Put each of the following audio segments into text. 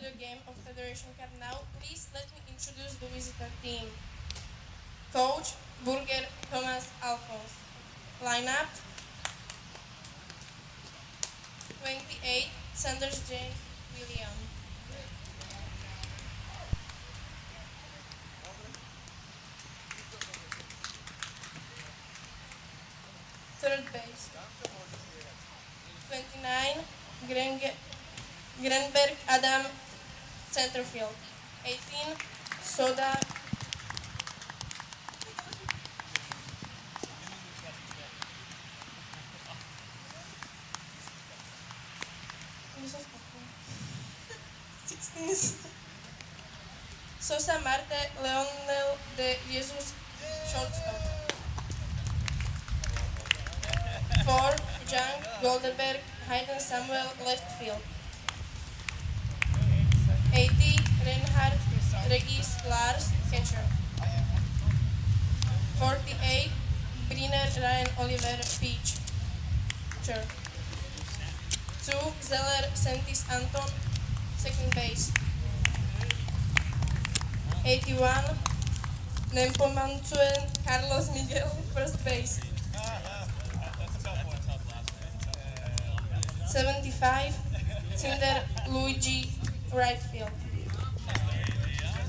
the game of Federation Cup now. Please let me introduce the visitor team. Coach Burger Thomas Alphonse. Lineup 28 Sanders James William. Third base 29 Grenberg Adam Centerfield. 18 Soda Sosa Marte Leonel de Jesus shortstop. 4 Jang Goldenberg Hayden Samuel left field. 80 Reinhard Regis Lars catcher. 48 Briner Ryan Oliver pitcher. 2 Zeller Sentis Anton second base. 81 Nempomancuen Carlos Miguel first base. 75 Cinder Luigi right field.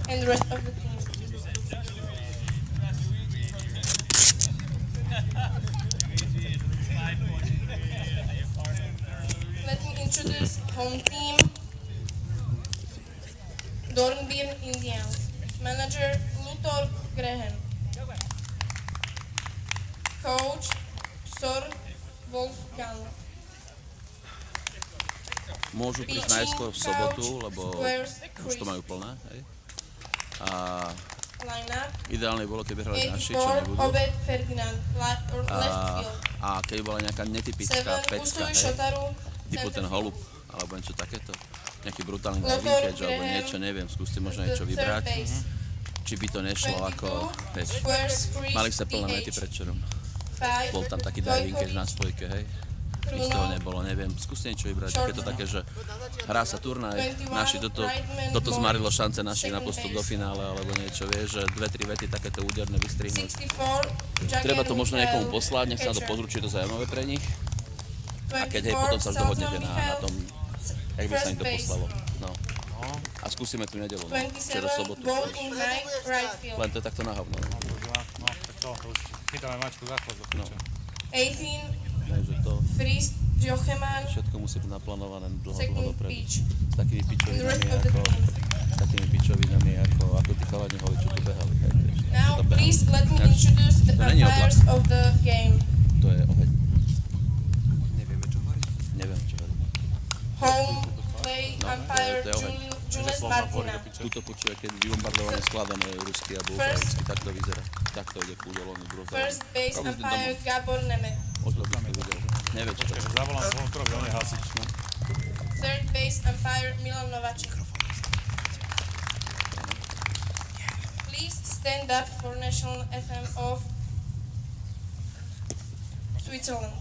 And the rest of the team. Let me introduce home team. Dornbirn Indians. Manager Luthor Grehen. Coach Sor Wolfgang. Môžu prísť najskôr v sobotu, lebo už to majú plné. Hej. A ideálne bolo, keby hrali naši, čo nebudú. A keby bola nejaká netypická pecka, hej, typu ten holub, alebo niečo takéto. Nejaký brutálny linkage, alebo niečo, neviem, skúste možno niečo vybrať. Či by to nešlo ako, vieš, mali sa plné mety predčerom. Bol tam taký linkage na spojke, hej. Nič toho nebolo, neviem, skúste niečo vybrať, takéto také, že hrá sa turnaj, naši toto zmarilo šance našich na postup do finále, alebo niečo, vieš, že 2-3 vety takéto úderné vystrihnúť. Treba to možno niekomu poslať, nech sa to pozrú, či je to zaujímavé pre nich. A keď hej, potom sa dohodnete na tom, jak by sa im to poslalo. No. A skúsime tú nedelu, no, včera sobotu. Len to je takto na hovno. No, tak to už chytáme mačku za chvost. No. 18 Takže to Frist Jocheman všetko musí byť naplánované dlho dopredu. pitch. S takými pičovinami, ako tí chalani holi, čo tu behali. Now please let me introduce the umpires of the game. To je oheň. Nevieme, čo hovorí. Neviem, čo hovorí. Home play umpire Jules Martina. Tuto počuje, keď vybombardované skladané rusky a ukrajinsky, tak to vyzerá. Tak to ide kúdelom. First base umpire Gabor Nemet. Neviem, čo to je. Zavolám svojom krovi, on je hasič. Third base umpire Milan Nováček. Please stand up for national anthem of Switzerland.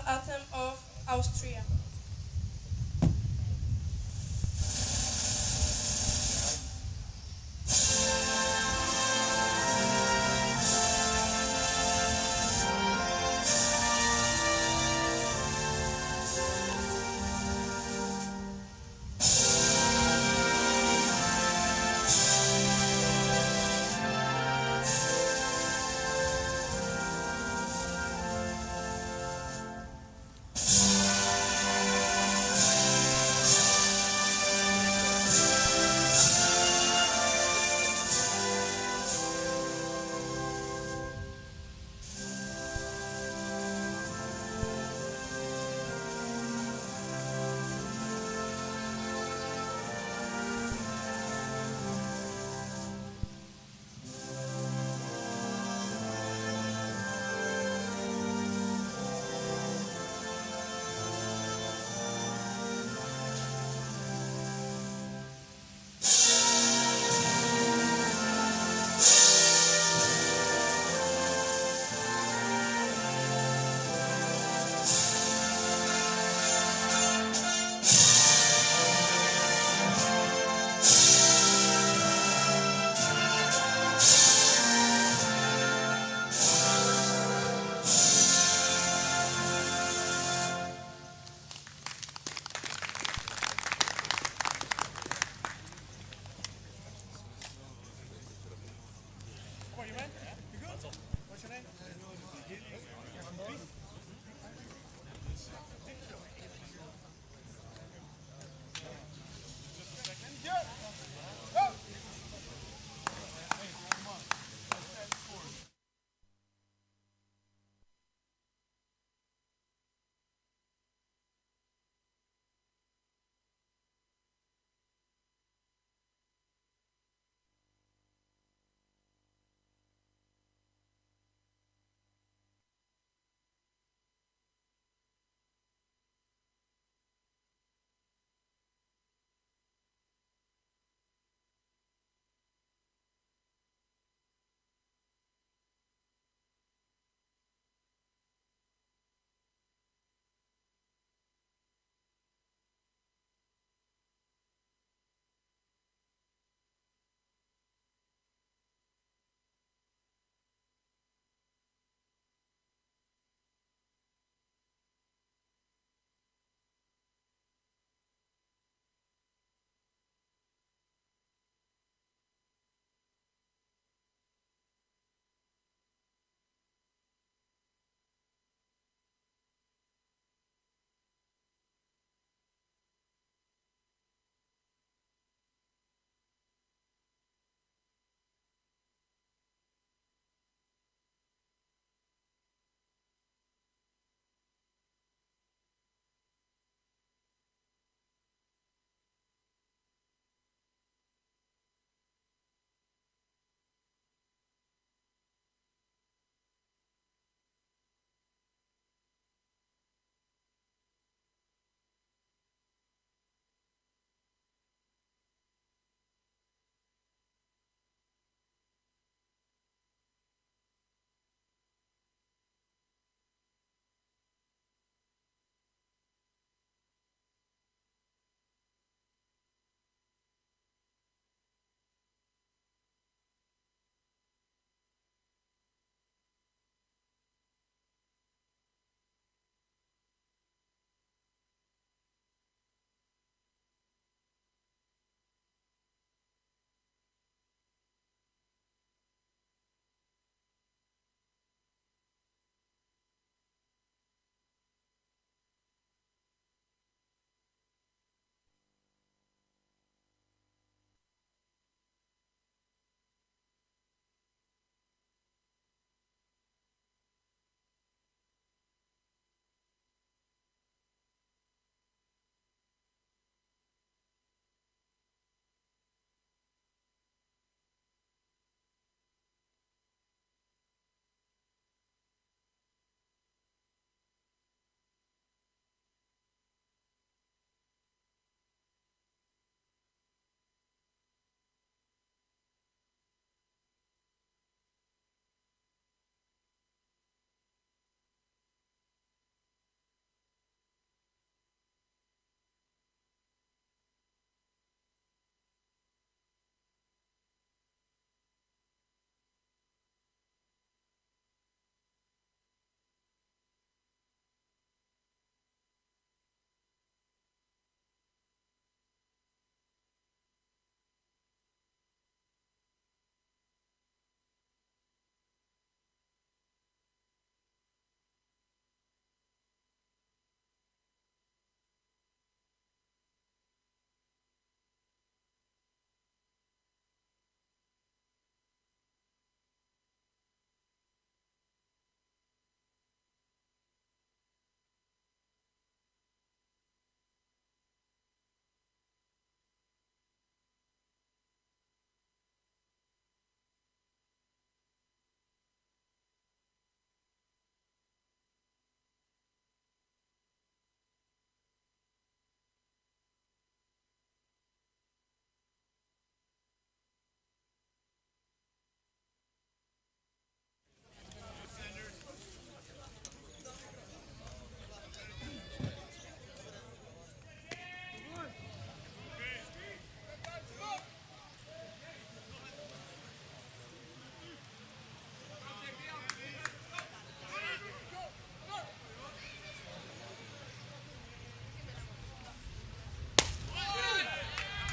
anthem of Austria.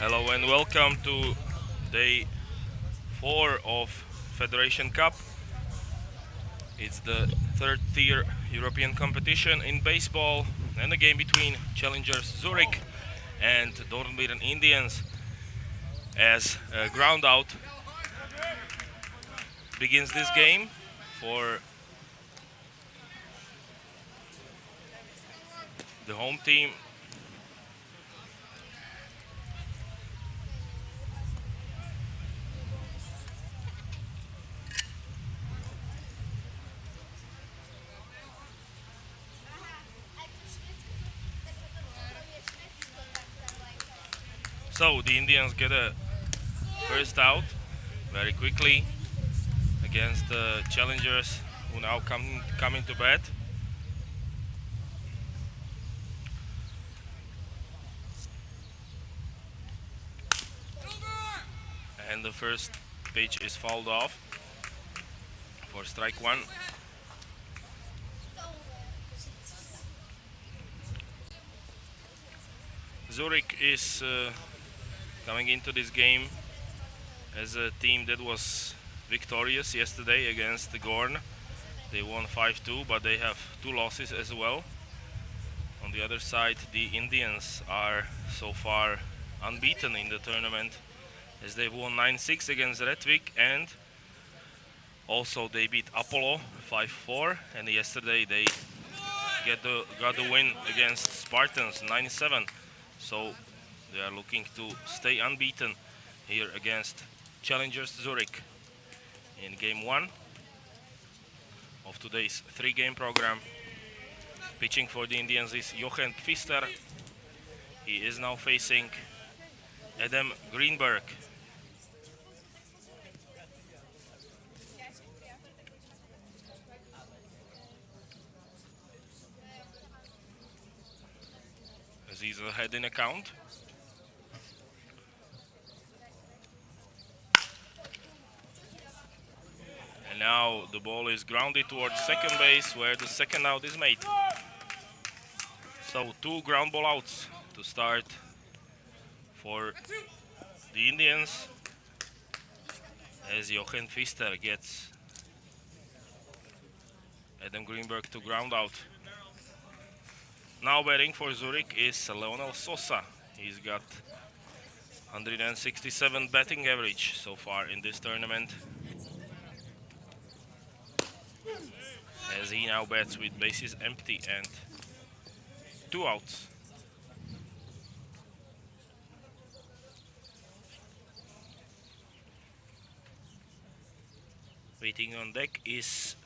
Hello and welcome to day 4 of Federation Cup. It's the third tier European competition in baseball and a game between challengers Zurich and Dornbirn Indians as ground out begins this game for the home team. So the Indians get a first out very quickly against the challengers who now come into bat. And the first pitch is fouled off for strike one. Zurich is coming into this game as a team that was victorious yesterday against the Gorn. They won 5-2, but they have 2 losses as well. On the other side, the Indians are so far unbeaten in the tournament as they've won 9-6 against Rättvik, and also they beat Apollo 5-4, and yesterday they got the win against Spartans 9-7. So they are looking to stay unbeaten here against challengers Zurich in game 1 of today's 3-game program. Pitching for the Indians is Jochen Pfister. He is now facing Adam Greenberg. As he's ahead in a count. And now the ball is grounded towards second base where the second out is made. So 2 ground ball outs to start for the Indians as Jochen Pfister gets Adam Greenberg to ground out. Now batting for Zurich is Leonel Sosa. He's got 167 batting average so far in this tournament, as he now bats with bases empty and 2 outs. Waiting on deck is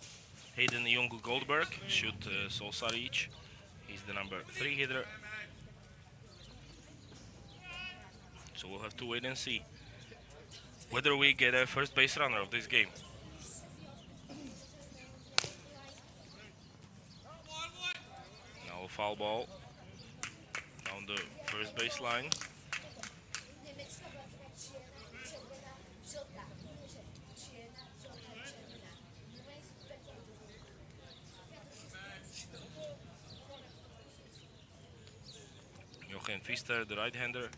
Hayden Young Goldberg. Should Sosa reach, he's the number 3 hitter. So we'll have to wait and see whether we get a first base runner of this game. Now a foul ball down the first base line. Jochen Pfister, the right-hander,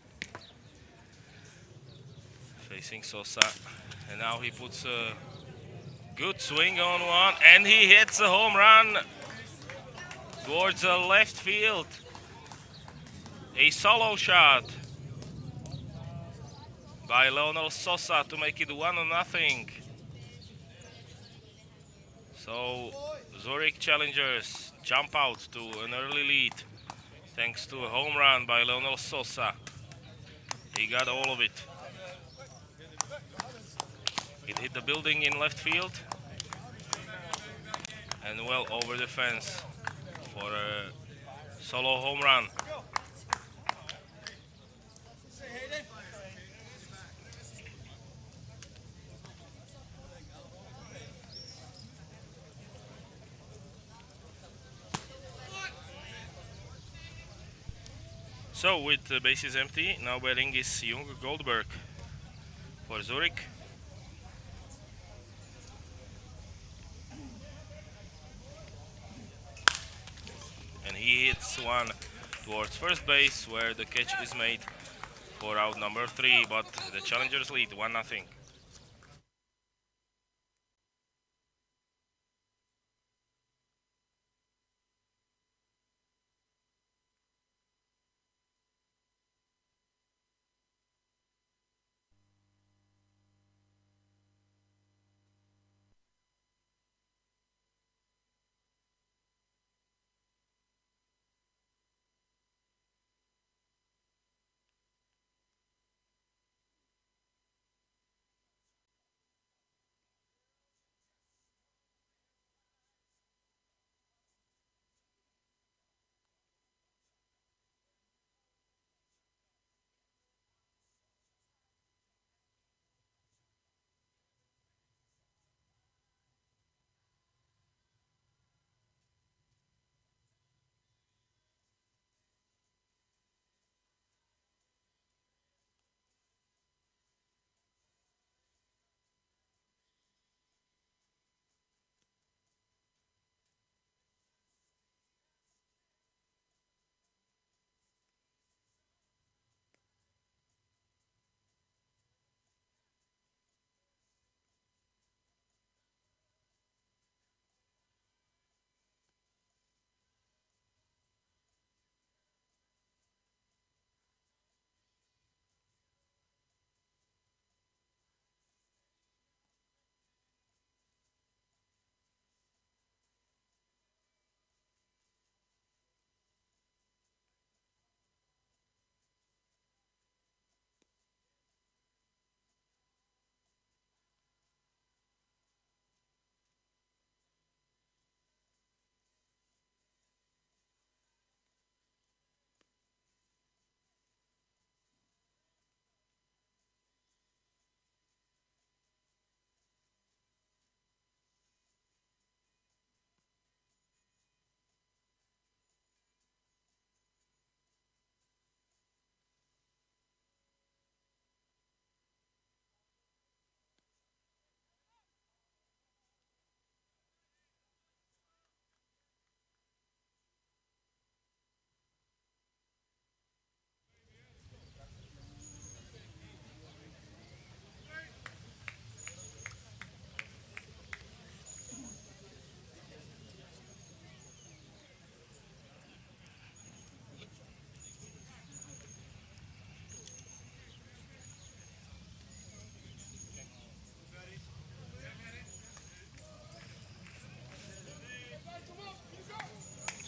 facing Sosa, and now he puts a good swing on one, and he hits a home run towards the left field. A solo shot by Leonel Sosa to make it 1-0. So Zurich challengers jump out to an early lead thanks to a home run by Leonel Sosa. He got all of it. It hit the building in left field and well over the fence for a solo home run. So with the bases empty, now batting is Jung Goldberg for Zurich. And he hits one towards first base where the catch is made for out number 3, but the challengers lead 1-0.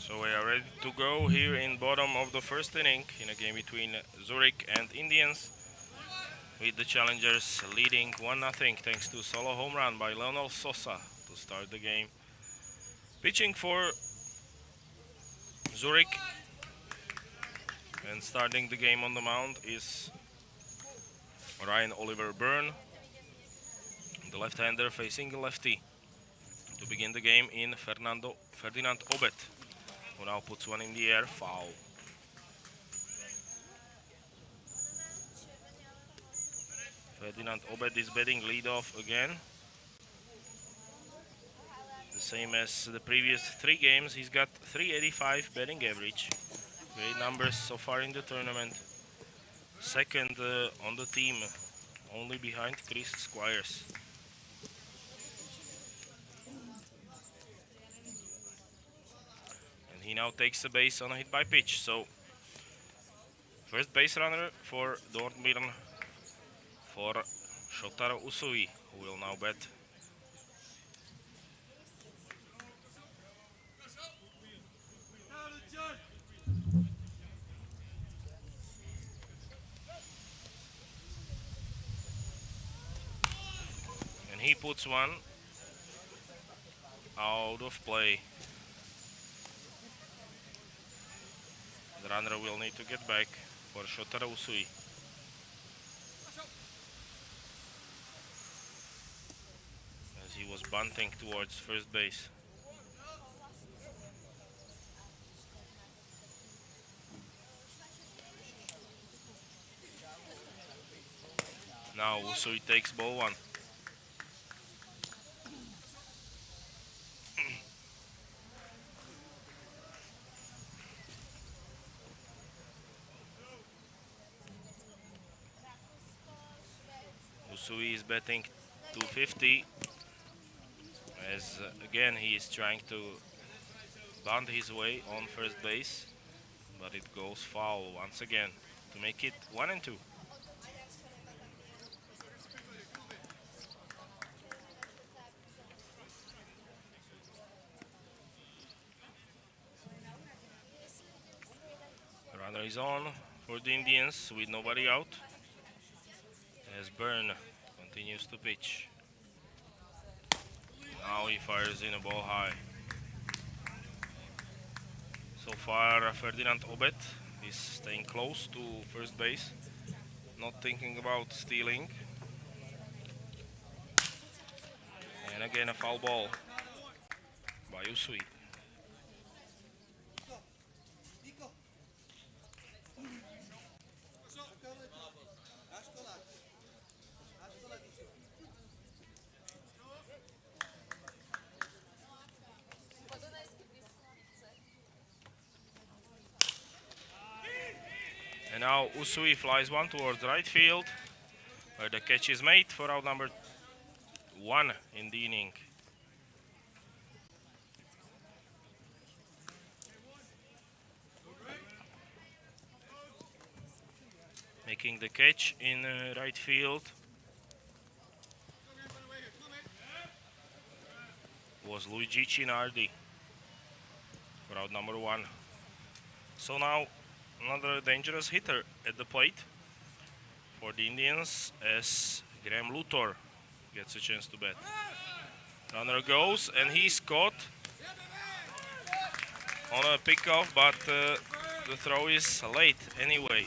So we are ready to go here in bottom of the first inning in a game between Zurich and Indians, with the challengers leading 1-0 thanks to solo home run by Leonel Sosa to start the game. Pitching for Zurich and starting the game on the mound is Ryan Oliver Byrne, the left-hander facing the lefty. To begin the game in Ferdinand Obet, who now puts one in the air, foul. Ferdinand Obed is batting leadoff again. The same as the previous 3 games, he's got 385 batting average. Great numbers so far in the tournament. Second on the team, only behind Chris Squires. And he now takes the base on a hit by pitch. So first base runner for Dornbirn for Shotaro Usui, who will now bat. And he puts one out of play. The runner will need to get back for Shotaro Usui. As he was bunting towards first base. Now Usui takes ball 1. SUI is betting 250 as again he is trying to bunt his way on first base, but it goes foul once again to make it 1-2. Runner is on for the Indians with nobody out as Byrne continues to pitch. Now he fires in a ball high. So far Ferdinand Obet is staying close to first base, not thinking about stealing. And again a foul ball by Usui. And now Usui flies one towards right field, where the catch is made for out number 1 in the inning. Making the catch in right field was Luigi Cinardi for out number 1. So now another dangerous hitter at the plate for the Indians as Graham Luthor gets a chance to bat. Runner goes and he's caught on a pickoff, but the throw is late anyway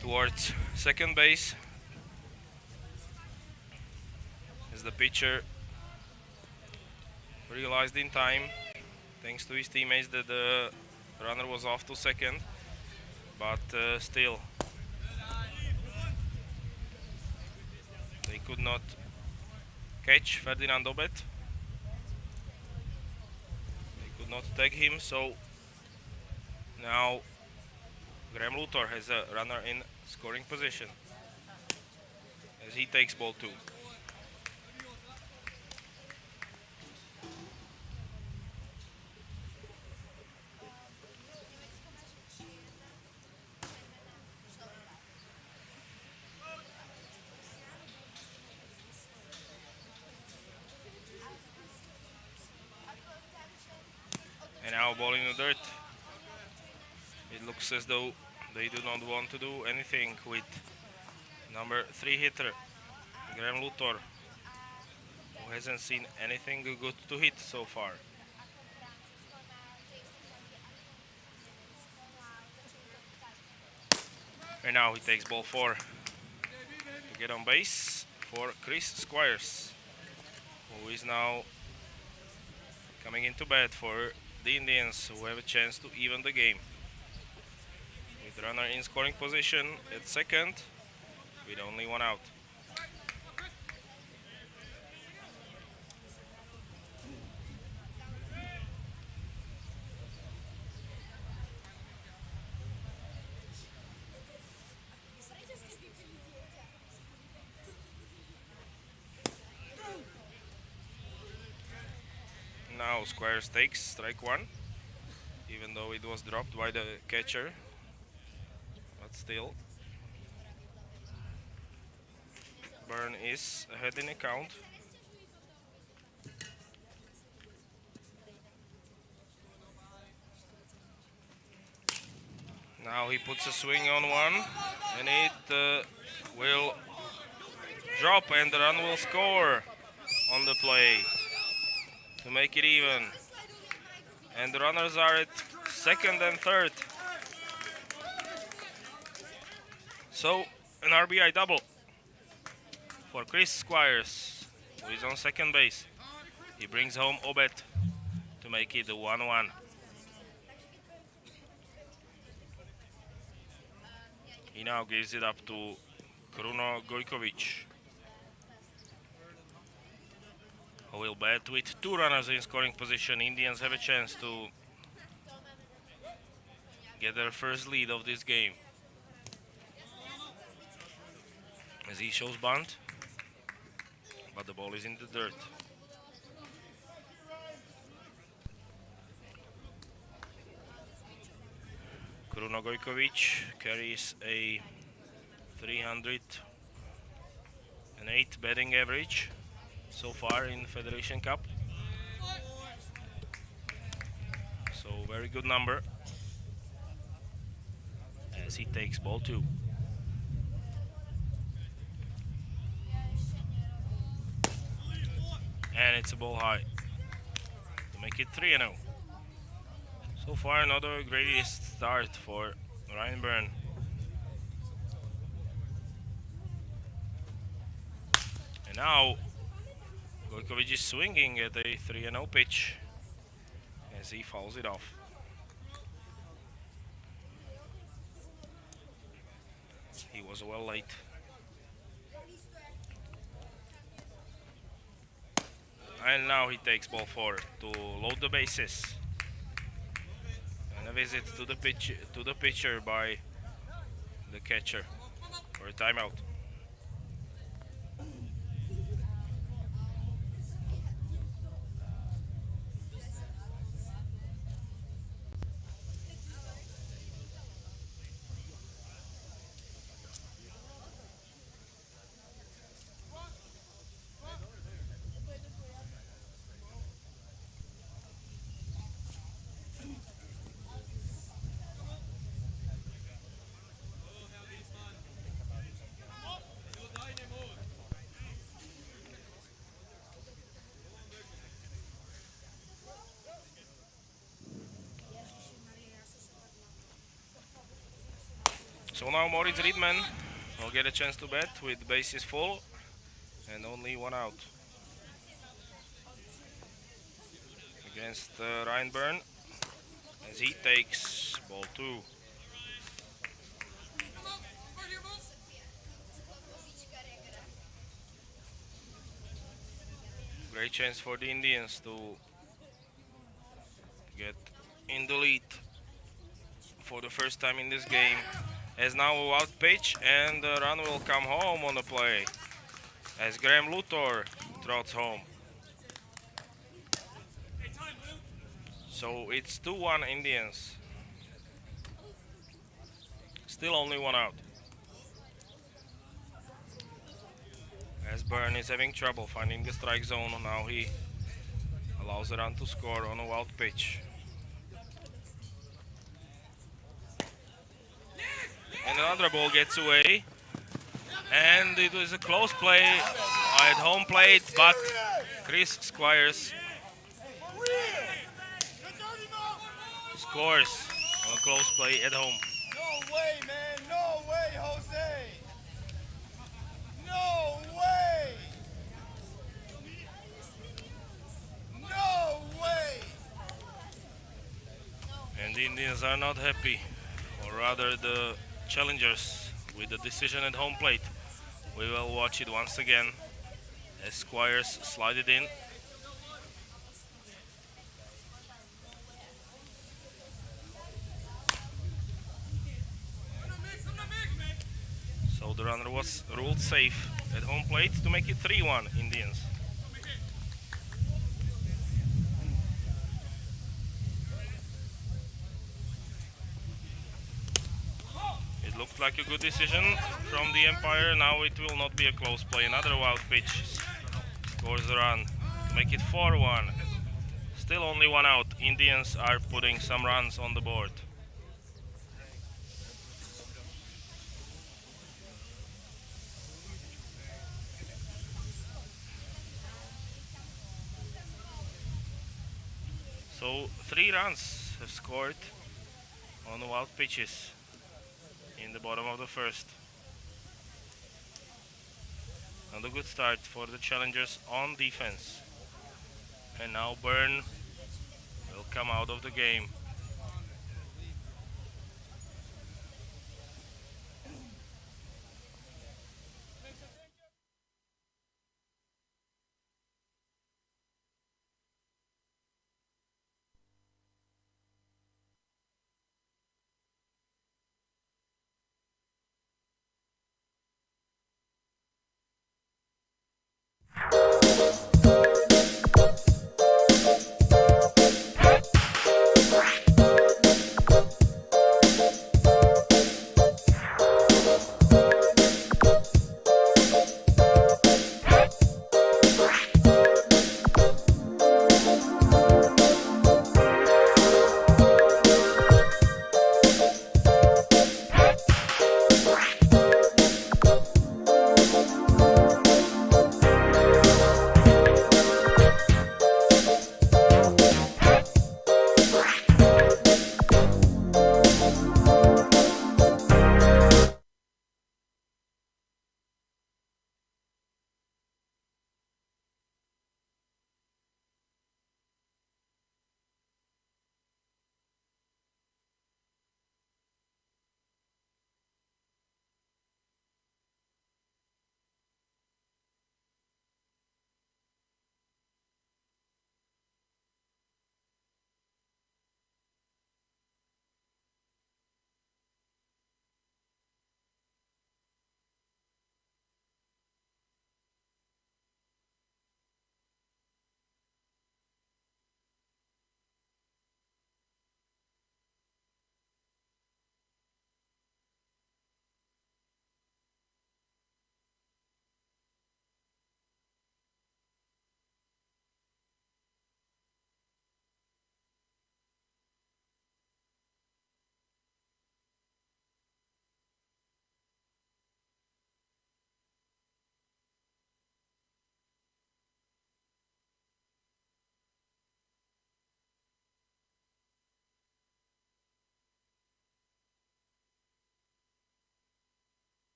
towards second base as the pitcher realized in time, thanks to his teammates, that the runner was off to second, but still they could not catch Ferdinand Obet. They could not tag him, so now Graham Luthor has a runner in scoring position as he takes ball 2. And now ball in the dirt. It looks as though they do not want to do anything with number 3 hitter, Graham Luthor, who hasn't seen anything good to hit so far. And now he takes ball 4 to get on base for Chris Squires, who is now coming into bat for the Indians, who have a chance to even the game. With runner in scoring position at second, with only 1 out. Now Squires takes strike 1, even though it was dropped by the catcher, but still Byrne is ahead in the count. Now he puts a swing on one and it will drop and the run will score on the play to make it even. And the runners are at second and third. So an RBI double for Chris Squires, who is on second base. He brings home Obet to make it 1-1. He now gives it up to Kruno Gojkovic, who will bat with 2 runners in scoring position. Indians have a chance to get their first lead of this game. as he shows bunt, but the ball is in the dirt. Kruno Gojkovic carries a 308 batting average so far in Federation Cup. So very good number as he takes ball 2. And it's a ball high to make it 3-0. So far another greatest start for Ryan Byrne. And now Gojkovic is swinging at a 3-0 pitch as he fouls it off. He was well late. And now he takes ball 4 to load the bases. And a visit to the pitcher by the catcher for a timeout. So now Moritz Riedman will get a chance to bat with bases full and only 1 out against Ryan Byrne as he takes ball 2. Great chance for the Indians to get in the lead for the first time in this game. As now a wild pitch and the run will come home on the play as Graham Luthor trots home. So it's 2-1 Indians. Still only 1 out. As Byrne is having trouble finding the strike zone, now he allows the run to score on a wild pitch. And another ball gets away. And it was a close play at home plate, but Chris Squires scores on a close play at home. No way, man. No way, Jose. No way. No way. And the Indians are not happy, or rather the challengers, with the decision at home plate. We will watch it once again as Squires slide it in. So the runner was ruled safe at home plate to make it 3-1 Indians. It looked like a good decision from the umpire. Now it will not be a close play. Another wild pitch scores the run to make it 4-1. Still only 1 out. Indians are putting some runs on the board. So 3 runs have scored on the wild pitches in the bottom of the first. Not a good start for the challengers on defense. And now Byrne will come out of the game.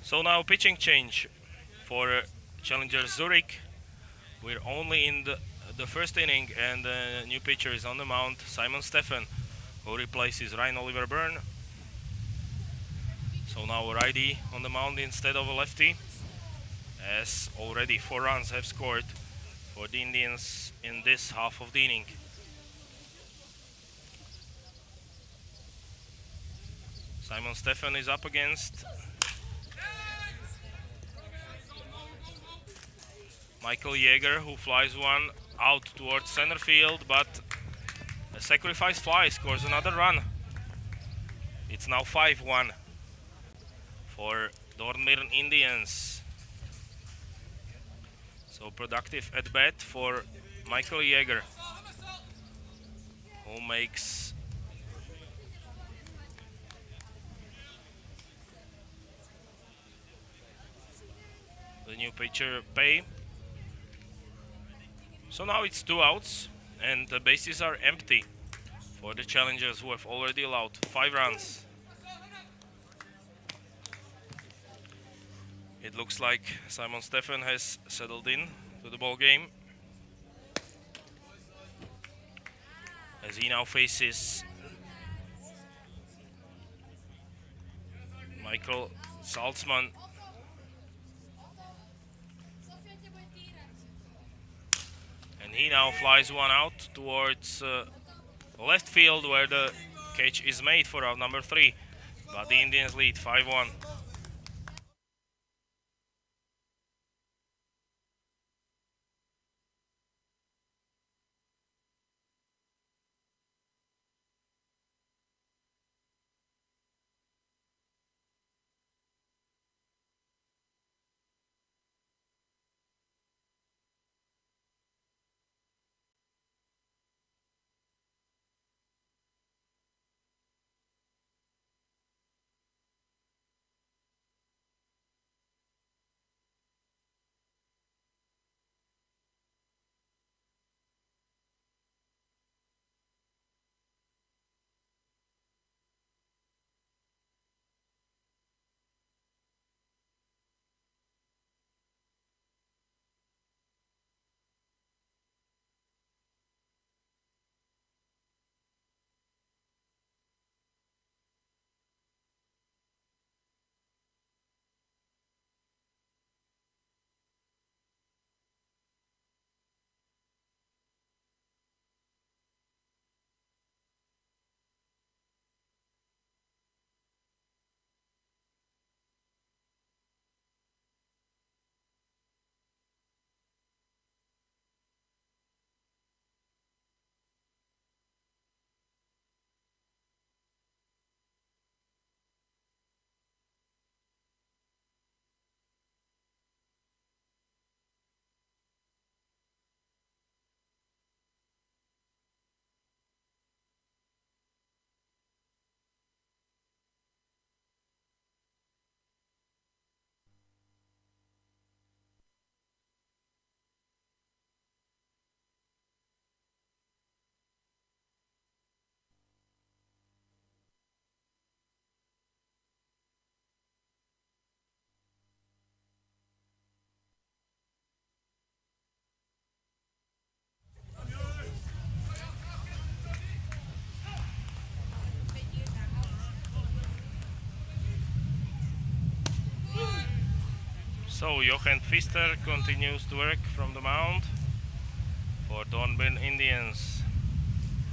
So now pitching change for challenger Zurich. We're only in the first inning and the new pitcher is on the mound, Simon Steffen, who replaces Ryan Oliver Byrne. So now a righty on the mound instead of a lefty, as already 4 runs have scored for the Indians in this half of the inning. Simon Steffen is up against Michael Jaeger, who flies one out towards center field, but a sacrifice fly scores another run. It's now 5-1 for Dornbirn Indians. So productive at bat for Michael Jaeger, who makes the new pitcher pay. So now it's 2 outs and the bases are empty for the challengers, who have already allowed 5 runs. It looks like Simon Steffen has settled in to the ball game, as he now faces Michael Salzman. And he now flies one out towards left field, where the catch is made for out number 3. But the Indians lead 5-1. So Jochen Pfister continues to work from the mound for Dornbirn Indians,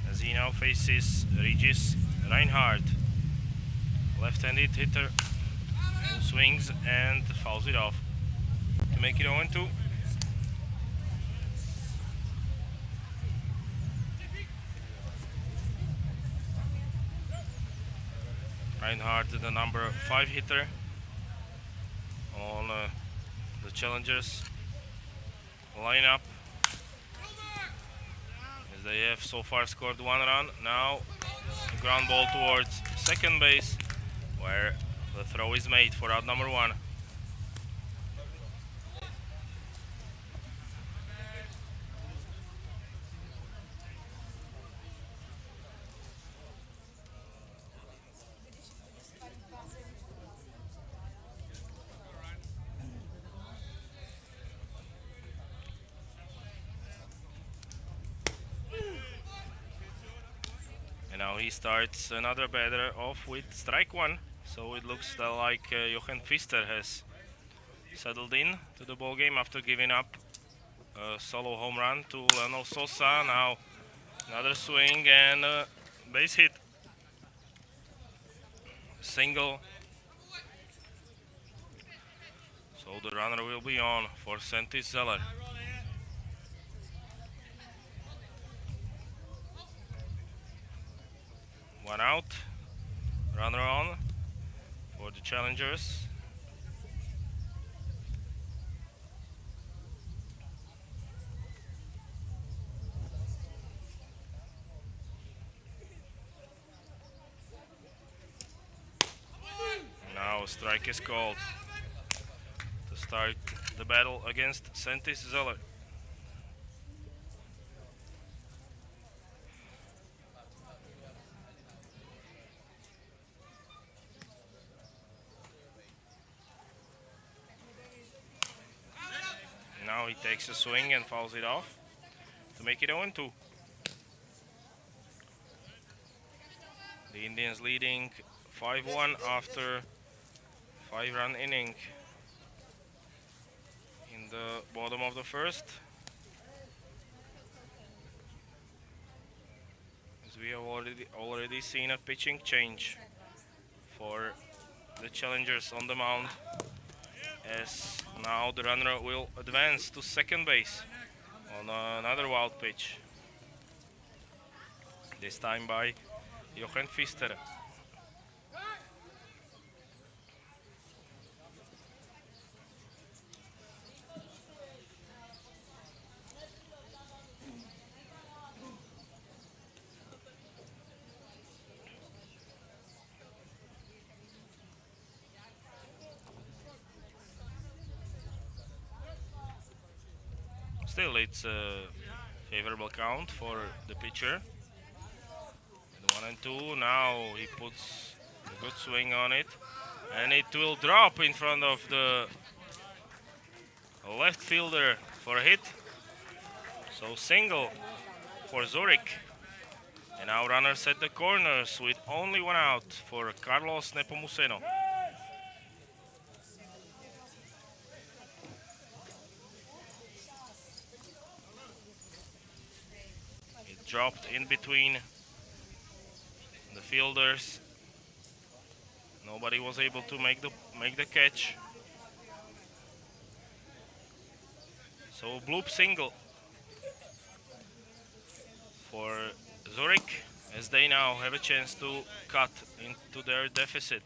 as he now faces Regis Reinhardt, left-handed hitter, who swings and fouls it off to make it 0-2. Reinhardt, the number 5 hitter on the challengers lineup, as they have so far scored 1 run. Now a ground ball towards second base, where the throw is made for out number 1. he starts another batter off with strike one. So it looks like Jochen Pfister has settled in to the ball game after giving up a solo home run to Lionel Sosa. Now another swing and base hit. Single. So the runner will be on for Sentis Zeller. One out. Runner on for the challengers. Now strike is called to start the battle against Sentis Zeller. Now he takes a swing and fouls it off to make it 0-2. The Indians leading 5-1 after 5-run inning in the bottom of the first. As we have already seen a pitching change for the challengers on the mound, as now the runner will advance to second base on another wild pitch, this time by Jochen Pfister. Still, it's a favorable count for the pitcher. And 1-2. Now he puts a good swing on it, and it will drop in front of the left fielder for a hit. So single for Zürich. And now runners at the corners with only one out for Carlos Nepomuceno. It dropped in between the fielders. Nobody was able to make the catch. So bloop single for Zürich, as they now have a chance to cut into their deficit.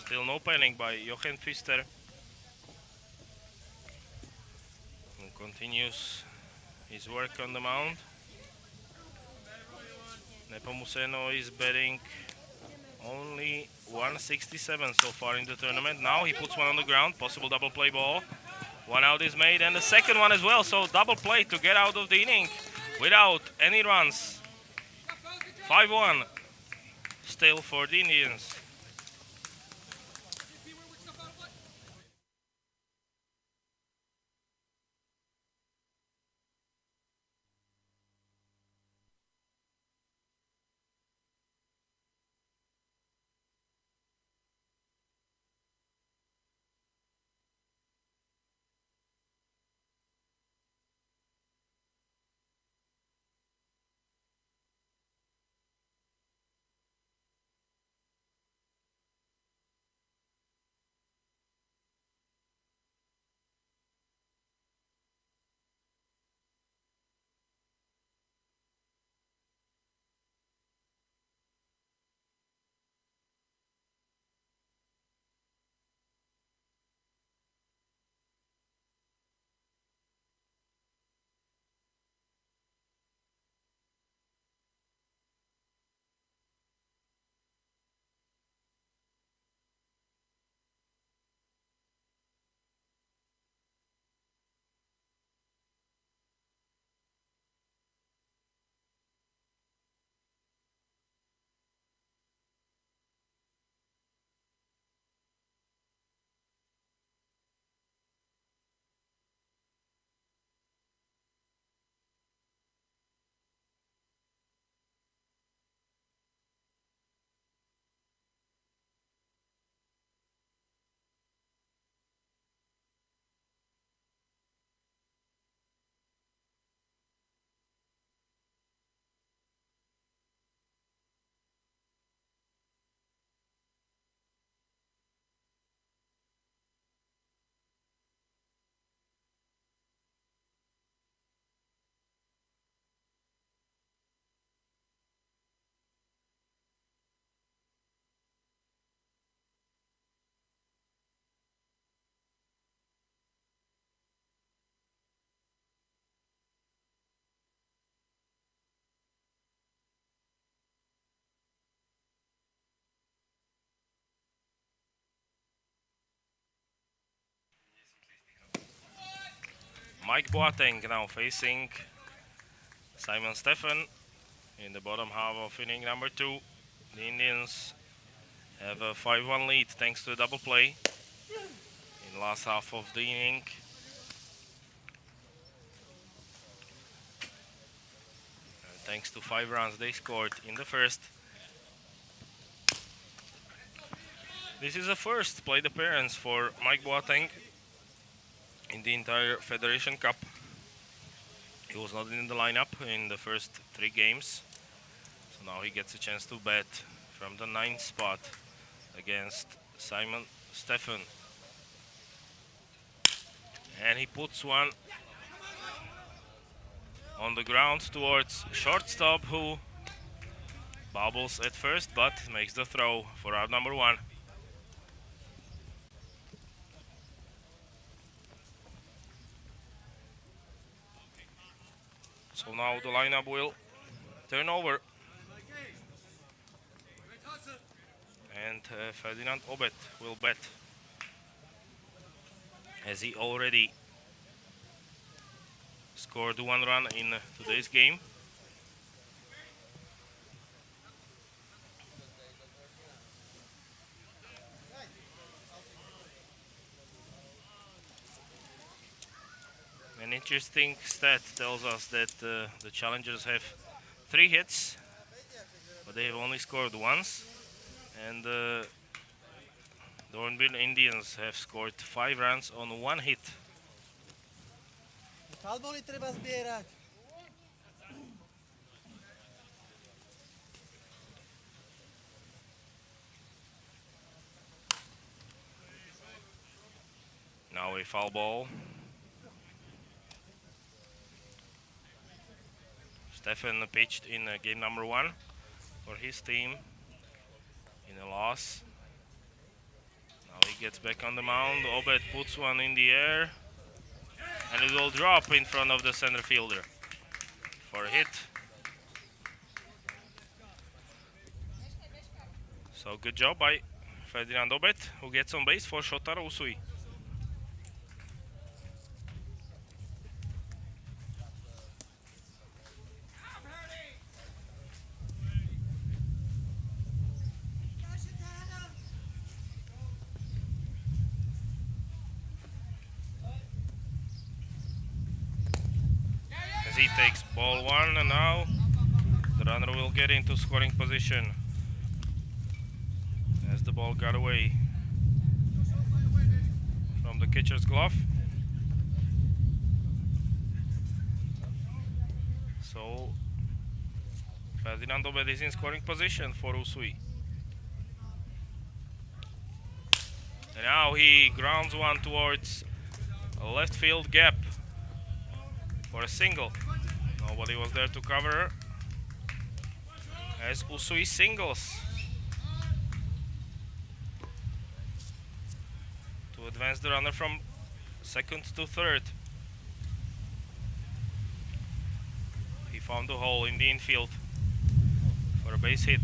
Still no panic by Jochen Pfister. He continues his work on the mound. Nepomuceno is batting only 167 so far in the tournament. Now he puts one on the ground, possible double play ball. One out is made, and the second one as well, so double play to get out of the inning without any runs. 5-1 still for the Indians. Mike Boateng now facing Simon Stephen in the bottom half of inning number 2. The Indians have a 5-1 lead thanks to a double play in the last half of the inning. And thanks to 5 runs they scored in the first. This is a first plate appearance for Mike Boateng in the entire Federation Cup. He was not in the lineup in the first 3 games. So now he gets a chance to bat from the 9th spot against Simon Stephen. And he puts one on the ground towards shortstop, who bobbles at first but makes the throw for out number 1. So now the lineup will turn over. And Ferdinand Obet will bat, as he already scored 1 run in today's game. An interesting stat tells us that the challengers have 3 hits, but they have only scored once, and the Dornbirn Indians have scored 5 runs on 1 hit. Now a foul ball. Stefan pitched in game number 1 for his team in a loss. Now he gets back on the mound. Obed puts one in the air, and it will drop in front of the center fielder for a hit. So good job by Ferdinand Obed, who gets on base for Shotaro Usui. As he takes ball 1, and now the runner will get into scoring position as the ball got away from the catcher's glove. So Ferdinand Obed is in scoring position for Usui. And now he grounds one towards a left field gap for a single. Nobody was there to cover as Usui singles to advance the runner from second to third. He found a hole in the infield for a base hit.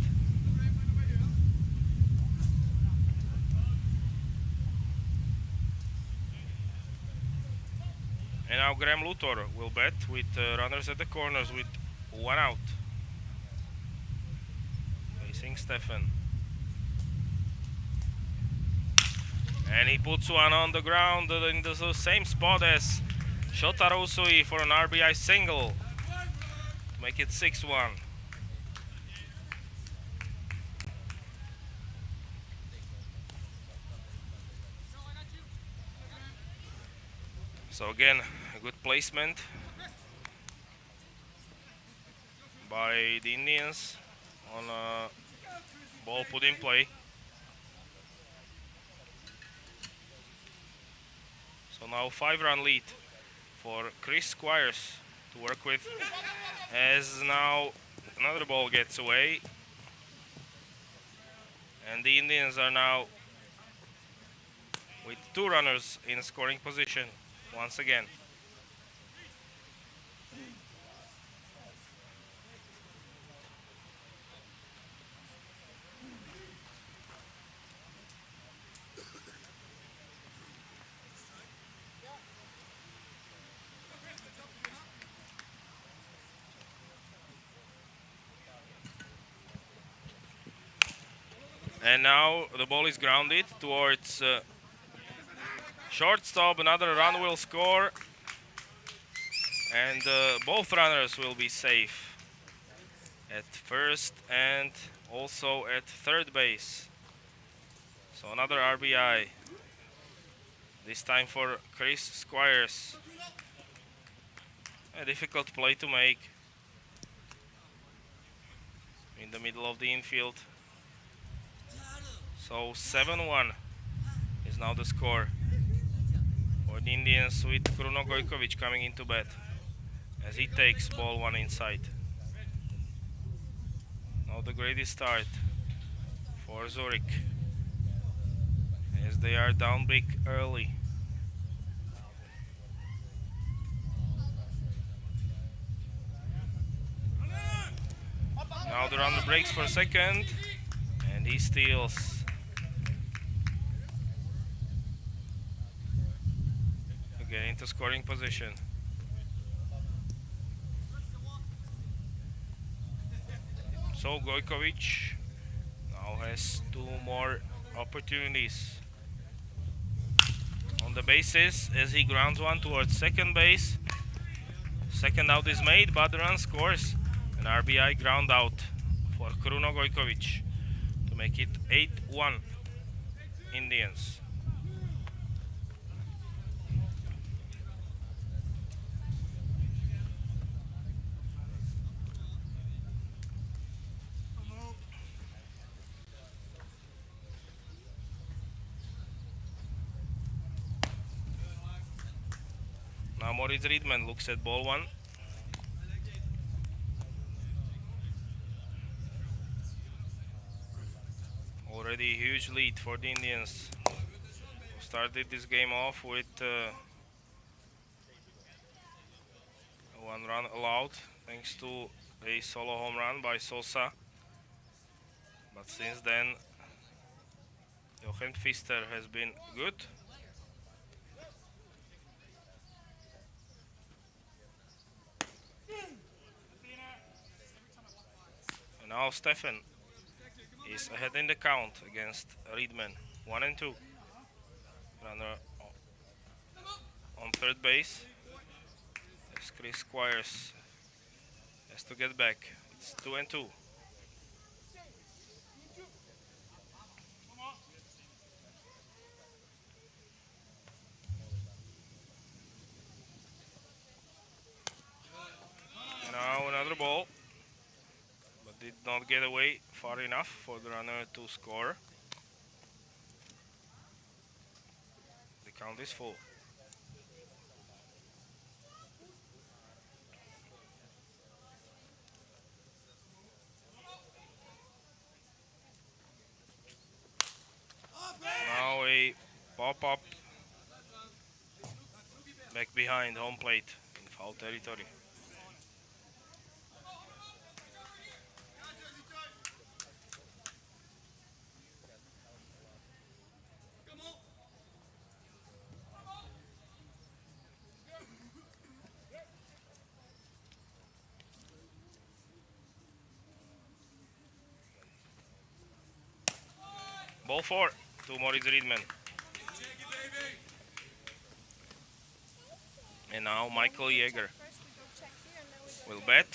And now Graham Luthor will bat with runners at the corners with 1 out. Facing Stefan. And he puts one on the ground in the same spot as Shotaro Usui for an RBI single. Make it 6-1. So again, a good placement by the Indians on a ball put in play. So now 5-run lead for Chris Squires to work with, as now another ball gets away. And the Indians are now with 2 runners in scoring position once again. And now the ball is grounded towards shortstop. Another run will score. And both runners will be safe at first and also at third base. So another RBI. This time for Chris Squires. A difficult play to make in the middle of the infield. So 7-1 is now the score for the Indians, with Kruno Gojkovic coming into bat as he takes ball one inside. Now the greatest start for Zurich as they are down big early. Now the runner breaks for a second and he steals. Again into scoring position. So Gojkovic now has two more opportunities on the bases as he grounds one towards second base. Second out is made, but the run scores. An RBI ground out for Kruno Gojkovic to make it 8-1 Indians. Now Moritz Riedman looks at ball one. Already a huge lead for the Indians, who started this game off with one run allowed thanks to a solo home run by Sosa. But since then, Jochen Pfister has been good. And now Stefan is ahead in the count against Riedman. 1-2. Runner on third base as Chris Squires has to get back. It's 2-2. Now another ball, but did not get away far enough for the runner to score. The count is full. Now a pop-up back behind home plate in foul territory. Ball 4 to Moritz Riedman. And now Michael Jäger will bat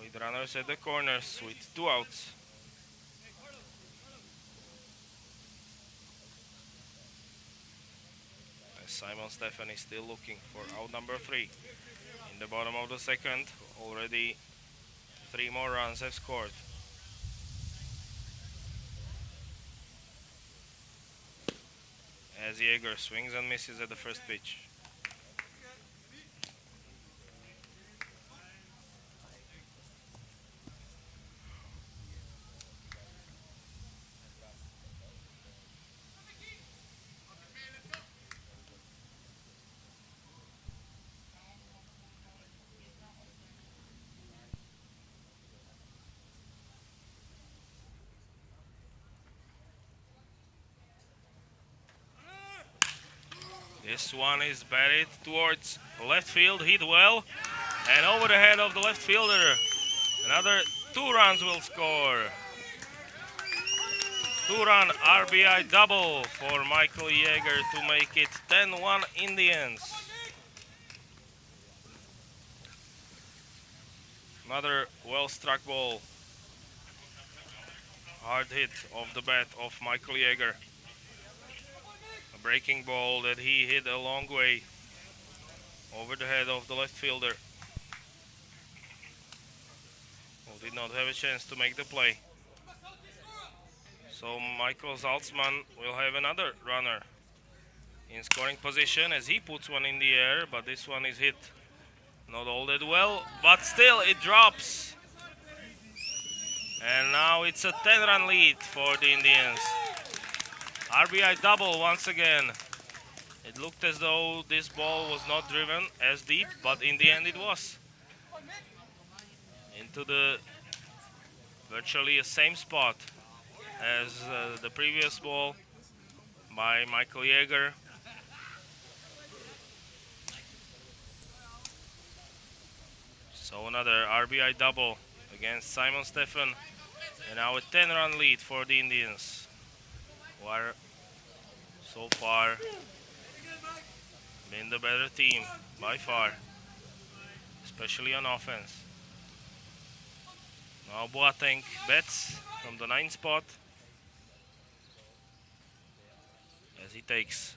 with runners at the corners with 2 outs. As Simon Stefan is still looking for out number 3. In the bottom of the second, already 3 more runs have scored. As Jäger swings and misses at the first pitch. This one is batted towards left field, hit well, and over the head of the left fielder. Another 2 runs will score. Two-run RBI double for Michael Jäger to make it 10-1 Indians. Another well-struck ball. Hard hit off the bat of Michael Jäger. A breaking ball that he hit a long way over the head of the left fielder, who did not have a chance to make the play. So Michael Salzman will have another runner in scoring position as he puts one in the air, but this one is hit not all that well, but still it drops. And now it's a 10-run lead for the Indians. RBI double once again. It looked as though this ball was not driven as deep, but in the end it was. Into the virtually the same spot as the previous ball by Michael Jäger. So another RBI double against Simon Stephan, and now a 10-run lead for the Indians, who are so far been the better team by far, especially on offense. Now Boateng bats from the 9th spot as he takes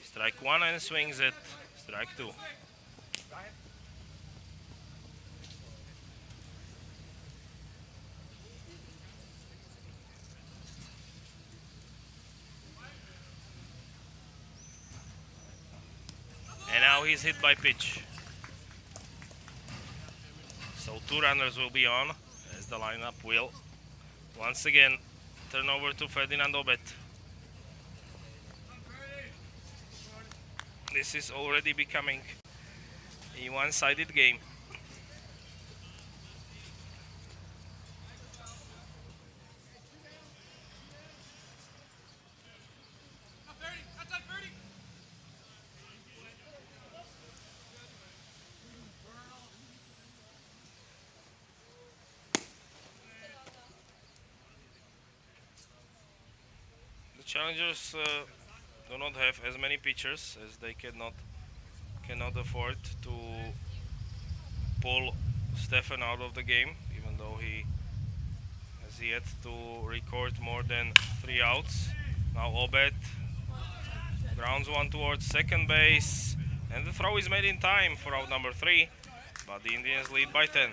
strike 1 and swings at strike 2. And now he's hit by pitch. So 2 runners will be on as the lineup will once again turn over to Ferdinand Obet. This is already becoming a one-sided game. The challengers do not have as many pitchers as they cannot afford to pull Stefan out of the game, even though he has yet to record more than 3 outs. Now Obed grounds one towards second base, and the throw is made in time for out number 3, but the Indians lead by 10.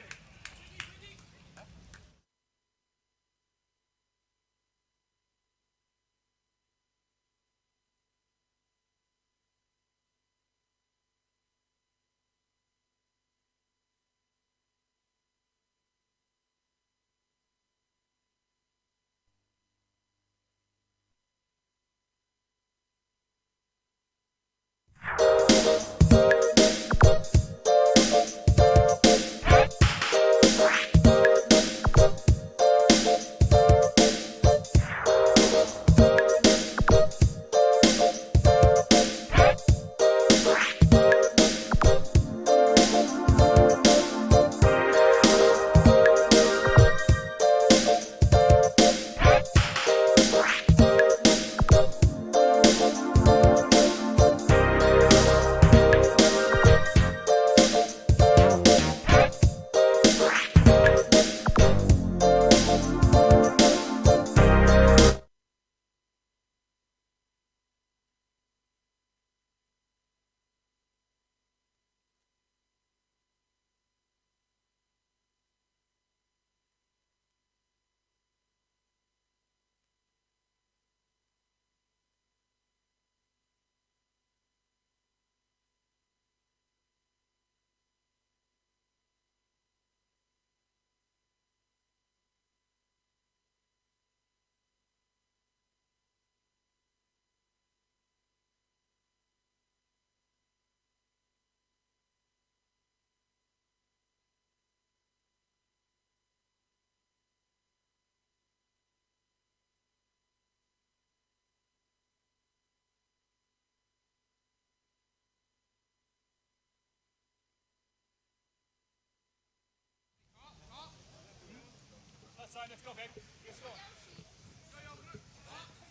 Let's go, baby. Let's go.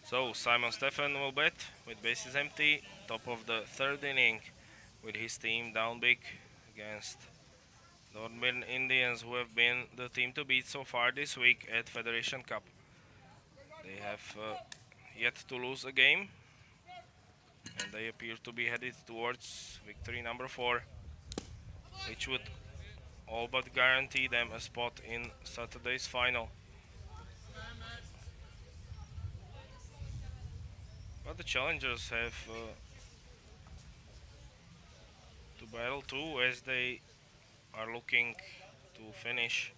So Simon Stefan will bat with bases empty, top of the third inning, with his team down big against Dornbirn Indians, who have been the team to beat so far this week at Federation Cup. They have yet to lose a game, and they appear to be headed towards victory number 4, which would all but guarantee them a spot in Saturday's final. But the challengers have to battle too, as they are looking to finish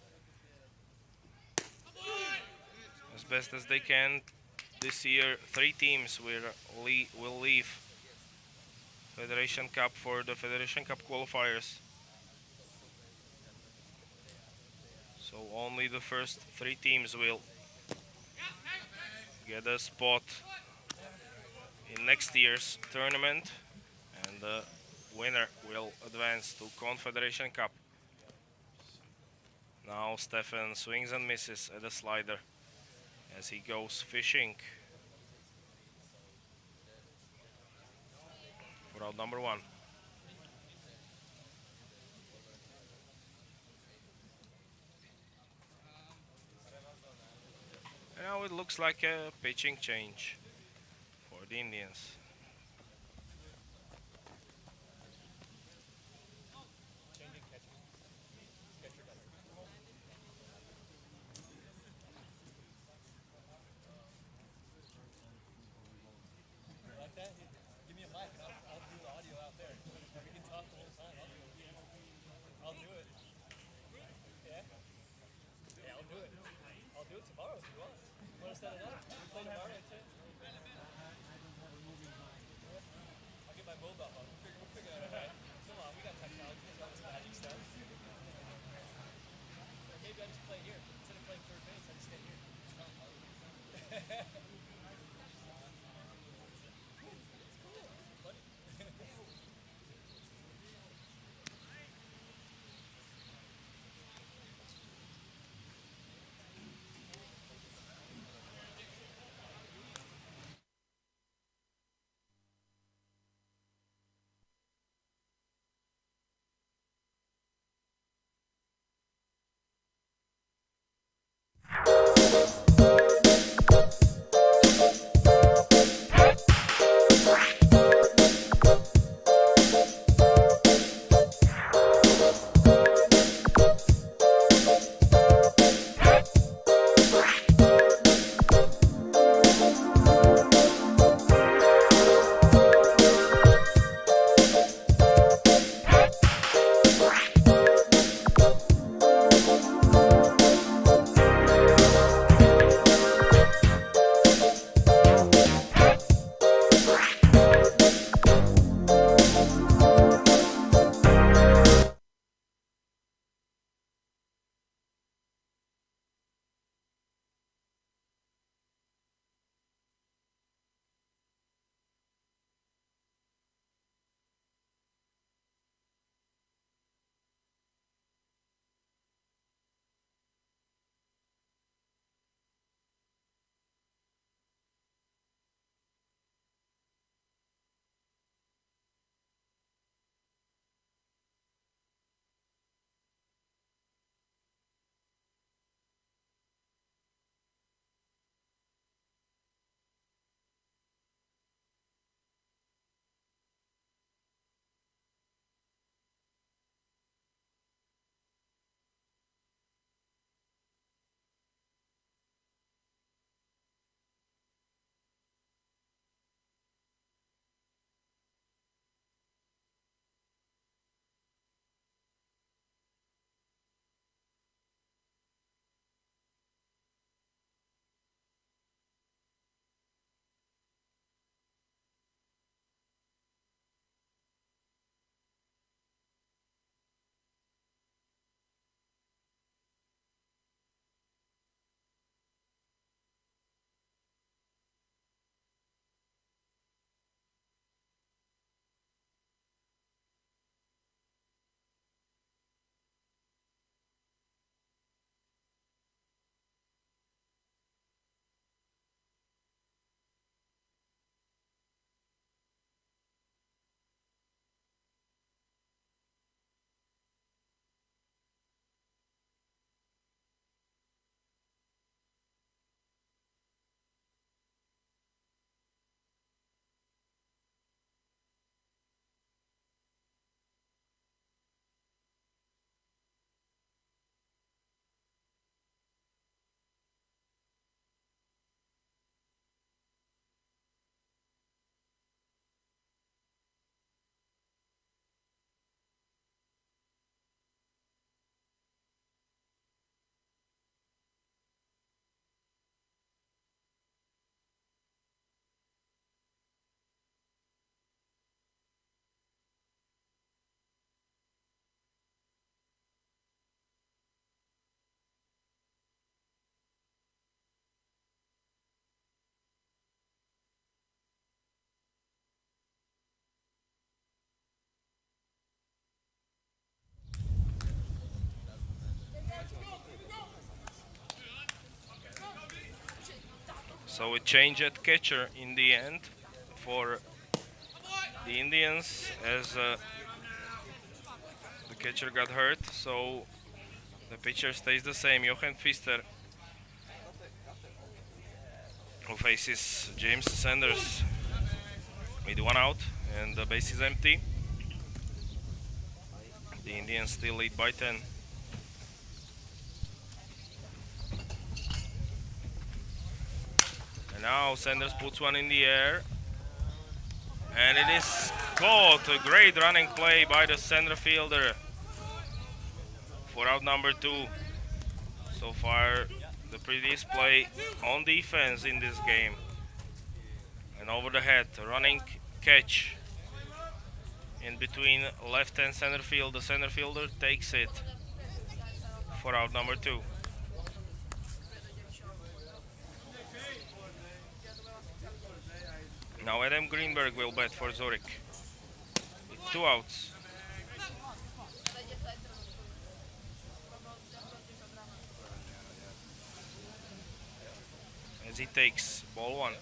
as best as they can. This year, 3 teams will leave Federation Cup for the Federation Cup qualifiers. So only the first 3 teams will get a spot in next year's tournament, and the winner will advance to Confederation Cup. Now Stefan swings and misses at the slider as he goes fishing for out number 1. And now it looks like a pitching change for the Indians. So we changed at catcher in the end for the Indians as the catcher got hurt. So the pitcher stays the same, Jochen Pfister, who faces James Sanders with 1 out and the base is empty. The Indians still lead by 10. And now Sanders puts one in the air. And it is caught. A great running play by the center fielder for out number 2. So far, the prettiest play on defense in this game. And over the head, a running catch in between left and center field. The center fielder takes it for out number 2. Now Adam Greenberg will bat for Zürich with 2 outs. As he takes ball 1.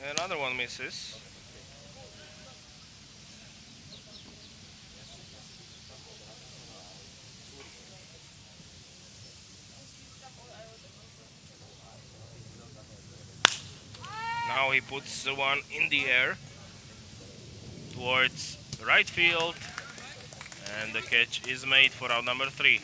And another one misses. Now he puts the one in the air towards right field, and the catch is made for out number 3.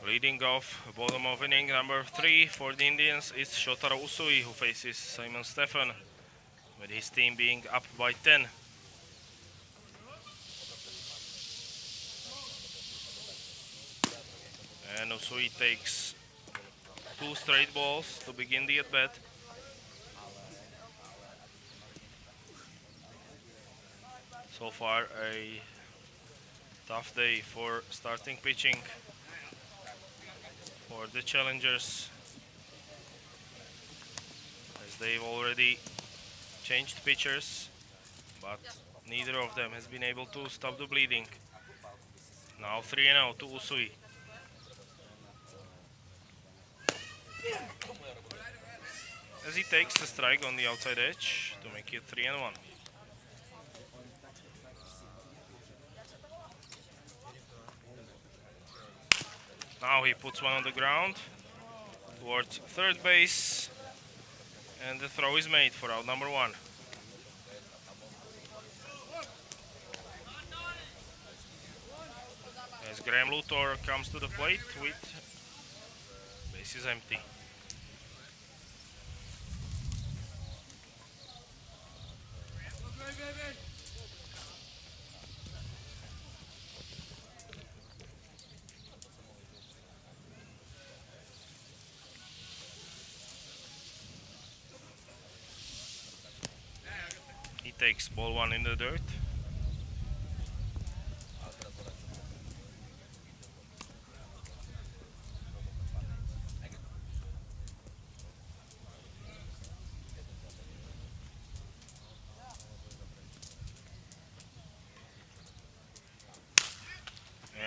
Leading off bottom of inning number 3 for the Indians is Shotaro Usui, who faces Simon Stefan, with his team being up by 10. And Usui takes 2 straight balls to begin the at-bat. So far a tough day for starting pitching for the challengers, as they've already changed pitchers, but neither of them has been able to stop the bleeding. Now 3-0 to Usui. As he takes the strike on the outside edge to make it 3-1. Now he puts one on the ground towards third base, and the throw is made for out number 1. As Graham Luthor comes to the plate with bases empty. He takes ball 1 in the dirt.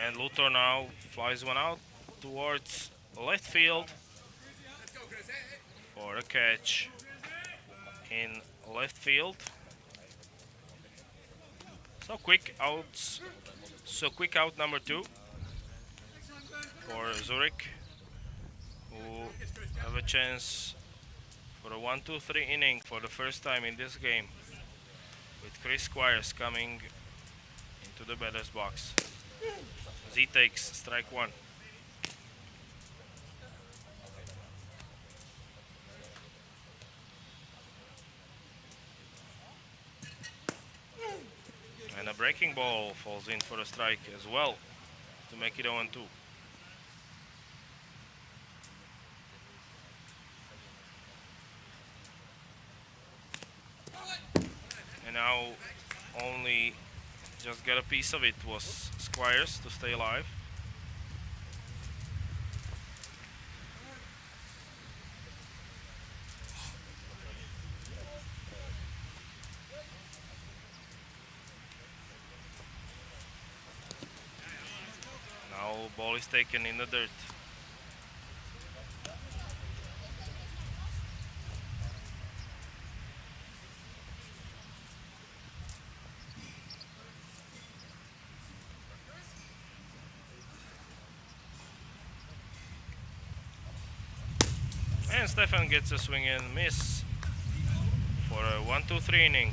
And Luthor now flies one out towards left field for a catch in left field. So quick out number 2 for Zürich, who have a chance for a 1-2-3 inning for the first time in this game, with Chris Squires coming into the batter's box. Z takes strike 1. And a breaking ball falls in for a strike as well to make it 0-2. And now only just get a piece of it was Squires to stay alive. Now ball is taken in the dirt. And Stefan gets a swing and miss for a 1-2-3 inning.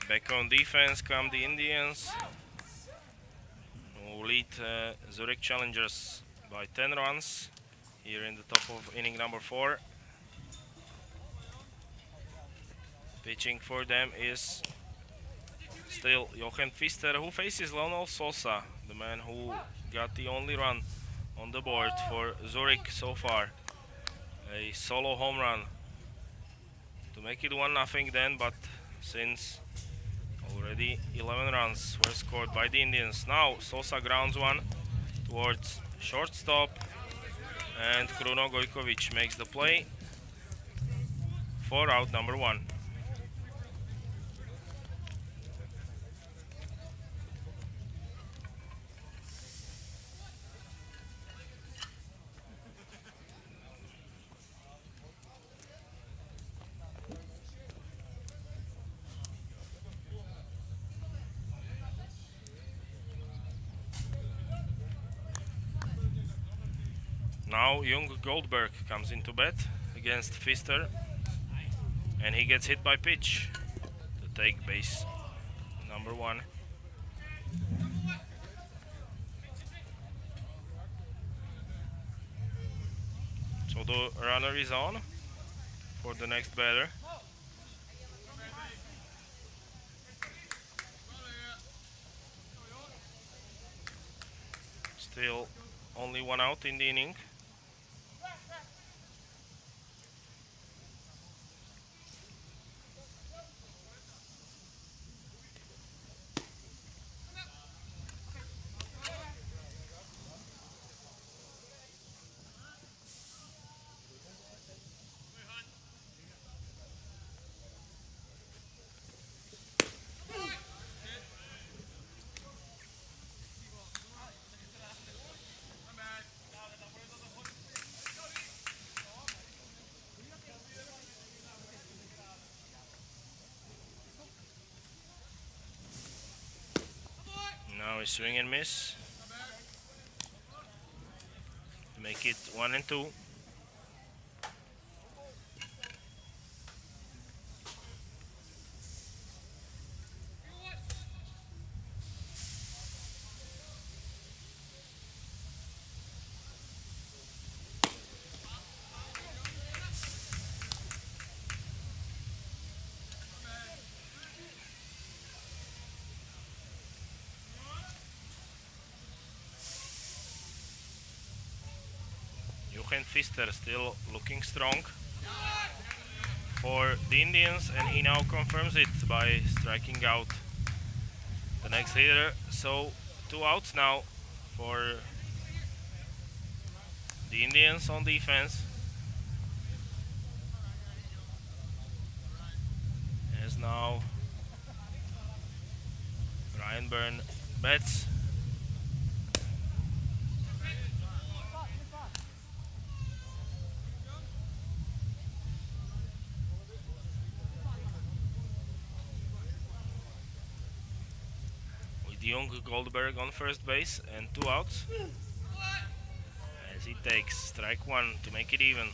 Back on defense come the Indians, who lead Zurich Challengers by 10 runs here in the top of inning number 4. Pitching for them is still Jochen Pfister, who faces Lionel Sosa, the man who got the only run on the board for Zurich so far. A solo home run to make it 1-0 then, but since already 11 runs were scored by the Indians. Now Sosa grounds one towards shortstop, and Kruno Gojkovic makes the play for out number 1. Now Jung Goldberg comes into bat against Pfister, and he gets hit by pitch to take base number 1. So the runner is on for the next batter. Still only 1 out in the inning. Now a swing and miss to make it 1-2. Pfister still looking strong for the Indians, and he now confirms it by striking out the next hitter. So 2 outs now for the Indians on defense, as now Ryan Byrne bats. Young Goldberg on first base and 2 outs, as he takes strike 1 to make it even.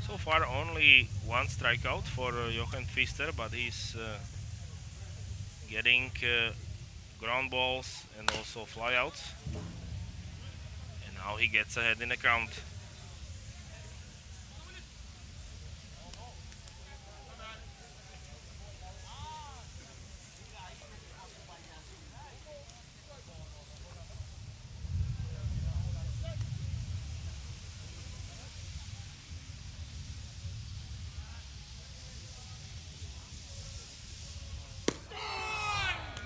So far only 1 strikeout for Jochen Pfister, but he's getting ground balls and also flyouts, and now he gets ahead in the count.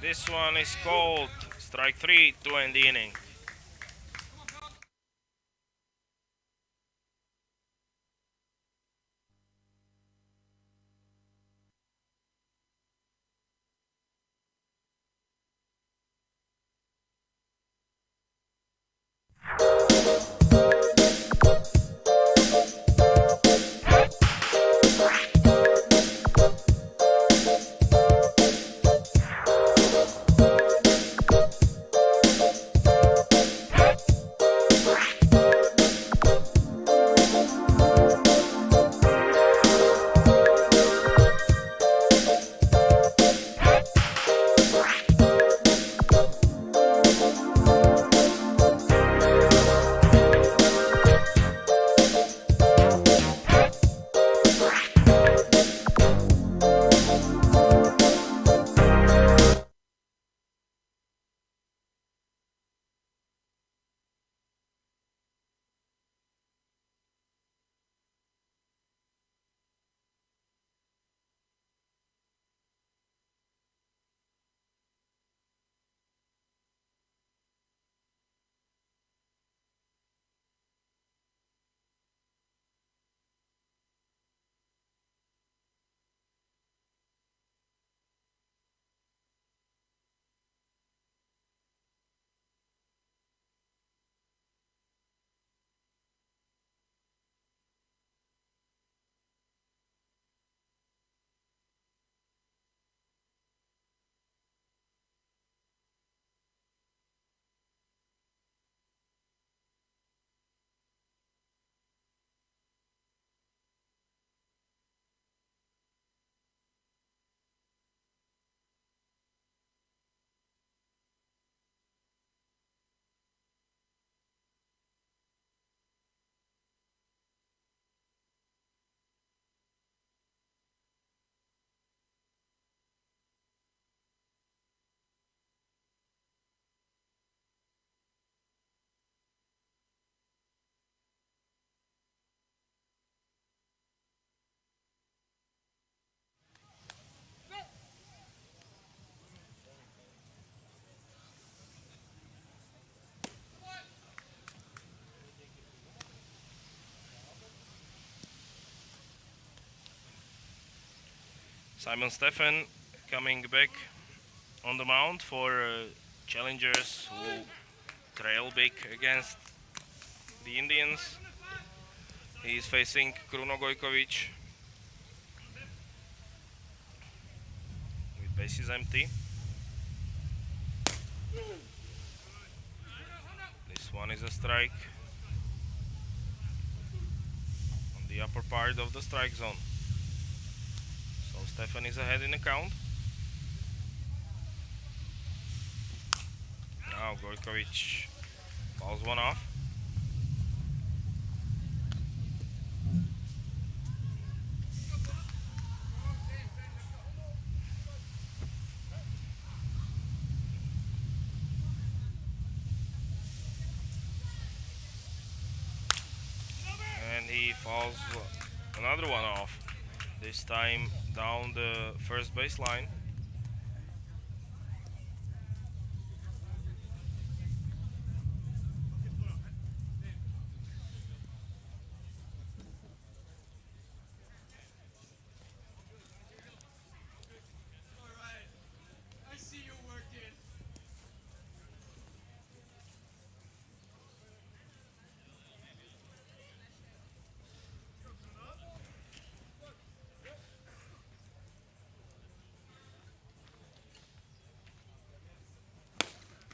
This one is called strike 3 to end the inning. Simon Stephen coming back on the mound for challengers who trail big against the Indians. He is facing Kruno Gojkovic with bases empty. This one is a strike on the upper part of the strike zone. So Stefan is ahead in the count. Now Gojkovic fouls one off. And he fouls another one off, this time down the first baseline.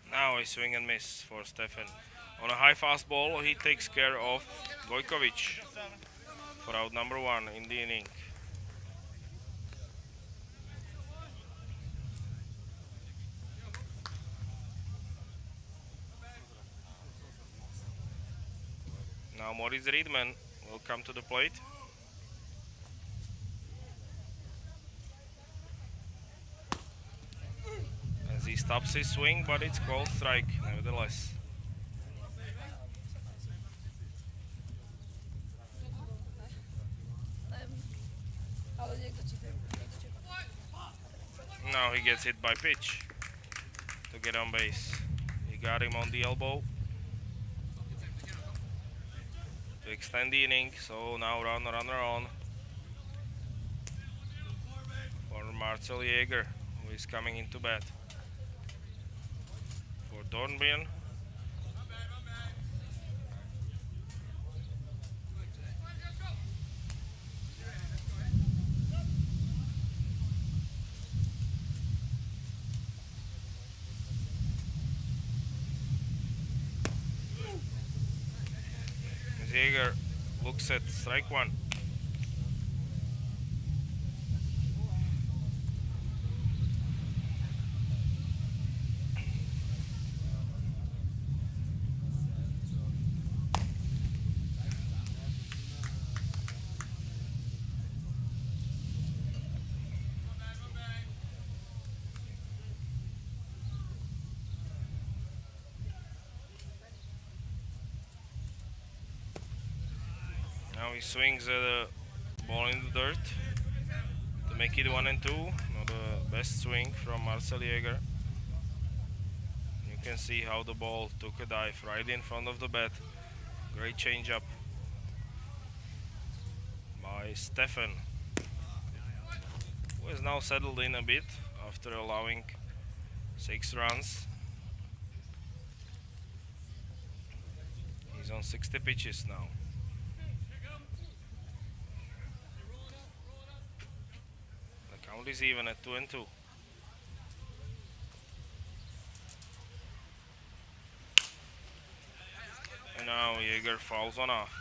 Now a swing and miss for Stefan. On a high fastball, he takes care of Gojkovic for out number one in the inning. Now Moritz Riedman will come to the plate. As he stops his swing, but it's called strike nevertheless. Now he gets hit by pitch to get on base. He got him on the elbow to extend the inning, so now runner on for Marcel Jäger, who is coming into bat for Dornbirn. Jäger looks at strike one. Now he swings at a ball in the dirt to make it 1-2. Not the best swing from Marcel Jäger. You can see how the ball took a dive right in front of the bat. Great changeup by Stefan, who has now settled in a bit after allowing 6 runs. He's on 60 pitches now. Count is even at 2-2. And now Jäger fouls one off,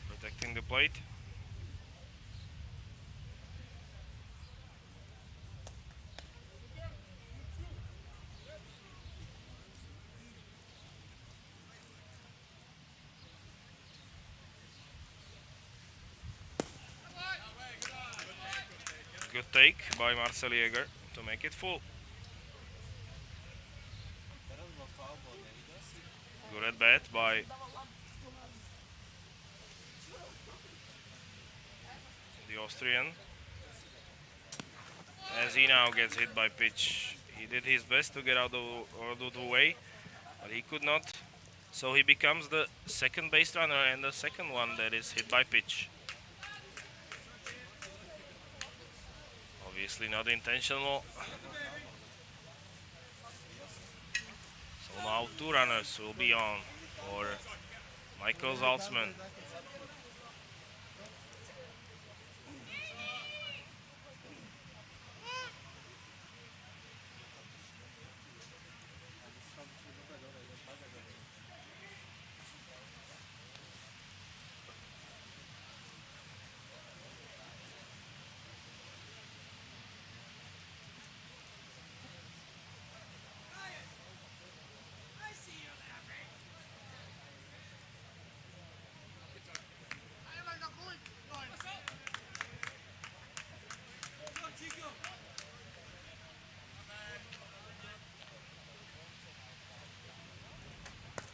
protecting the plate. Good take by Marcel Jäger to make it full. Good at bat by the Austrian, as he now gets hit by pitch. He did his best to get out of the way, but he could not. So he becomes the second base runner and the second one that is hit by pitch. Obviously not intentional. So now two runners will be on for Michael Zaltzman.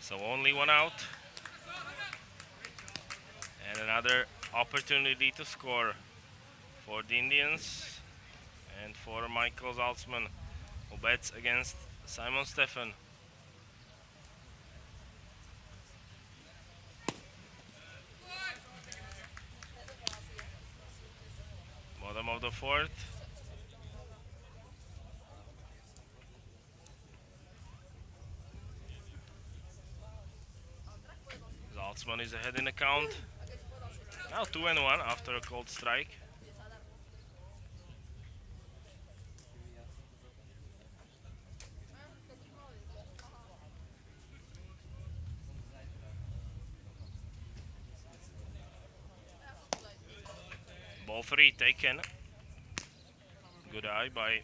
So only one out. And another opportunity to score for the Indians and for Michael Zaltzman, who bets against Simon Stephan. Bottom of the fourth. Zaltzman is ahead in the count. Now 2-1 after a cold strike. Ball three taken. Good eye by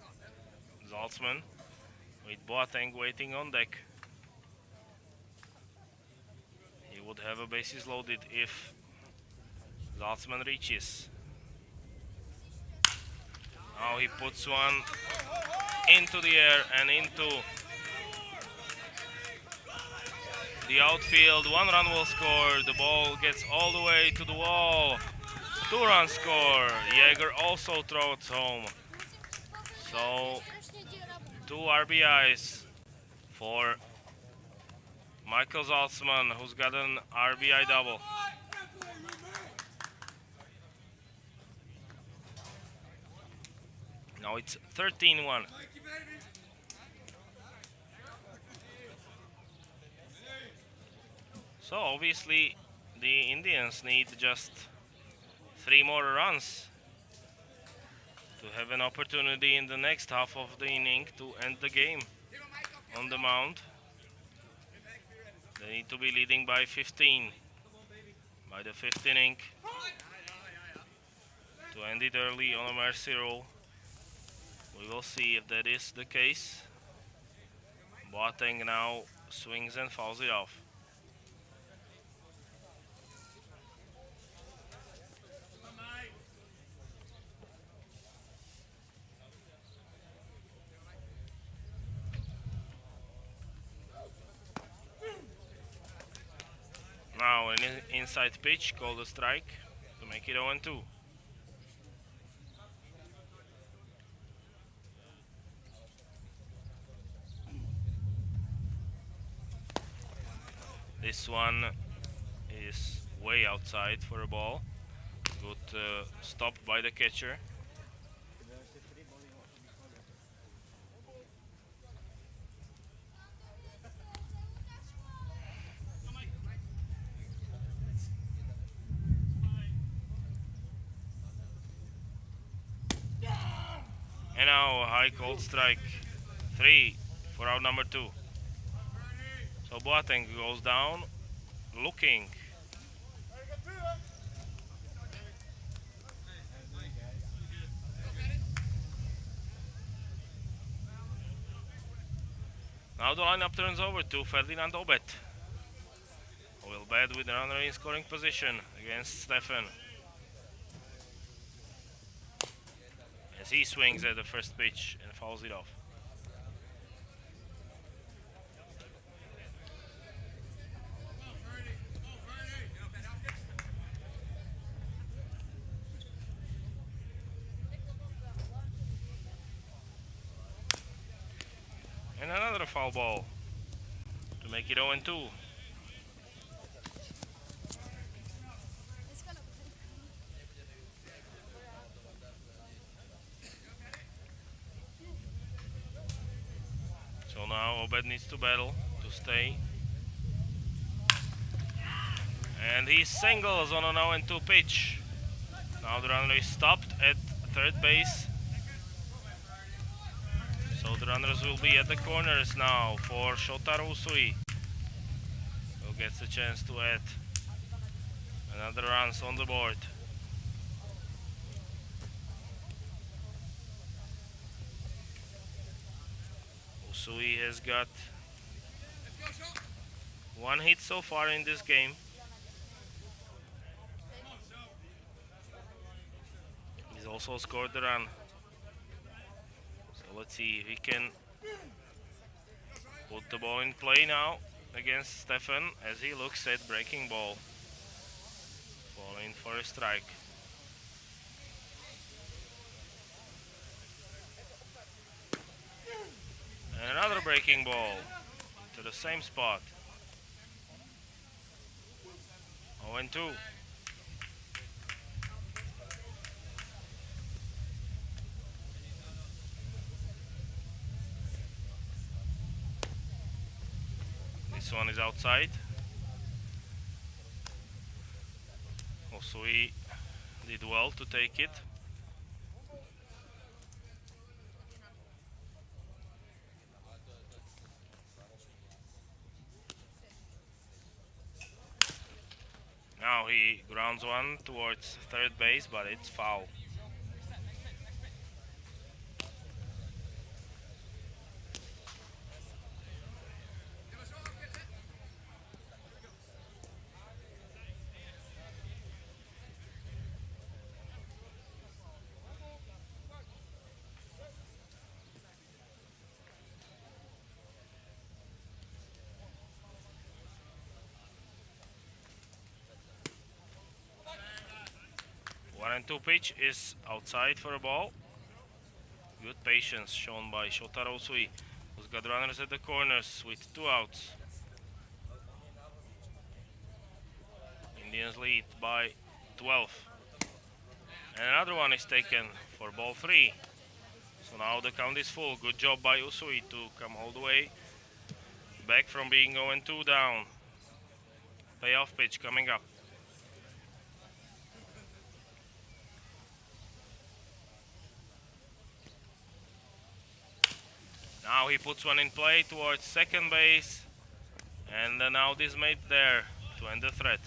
Zaltzman, with Boateng waiting on deck. He would have a bases loaded if Zaltzman reaches. Now he puts one into the air and into the outfield. One run will score. The ball gets all the way to the wall. Two-run score. Jäger also throws home. So 2 RBIs for Michael Zaltzman, who's got an RBI double. Now it's 13-1. So obviously the Indians need just 3 more runs to have an opportunity in the next half of the inning to end the game on the mound. They need to be leading by 15 by the 5th inning to end it early on a mercy rule. We will see if that is the case. Boateng now swings and fouls it off. Now an inside pitch called a strike to make it 0-2. This one is way outside for a ball. Good stop by the catcher. And now a high cold strike, 3 for out number 2. So Boateng goes down, looking. Now the lineup turns over to Ferdinand Obet, who will bat with the runner in scoring position against Stephan. As he swings at the first pitch and fouls it off. And another foul ball to make it 0-2. Bad needs to battle to stay. And he singles on an 0-2 pitch. Now the runner is stopped at third base. So the runners will be at the corners now for Shotaro Usui, who gets a chance to add another runs on the board. Usui has got one hit so far in this game. He's also scored the run. So let's see if he can put the ball in play now against Stefan as he looks at breaking ball. Falling for a strike. And another breaking ball to the same spot. 0-2. This one is outside. Usui did well to take it. Now he grounds one towards third base, but it's foul. One and two pitch is outside for a ball. Good patience shown by Shotaro Usui, who's got runners at the corners with 2 outs. Indians lead by 12. And another one is taken for ball 3. So now the count is full. Good job by Usui to come all the way back from being 0-2 down. Payoff pitch coming up. Now he puts one in play towards second base, and an out is made there to end the threat.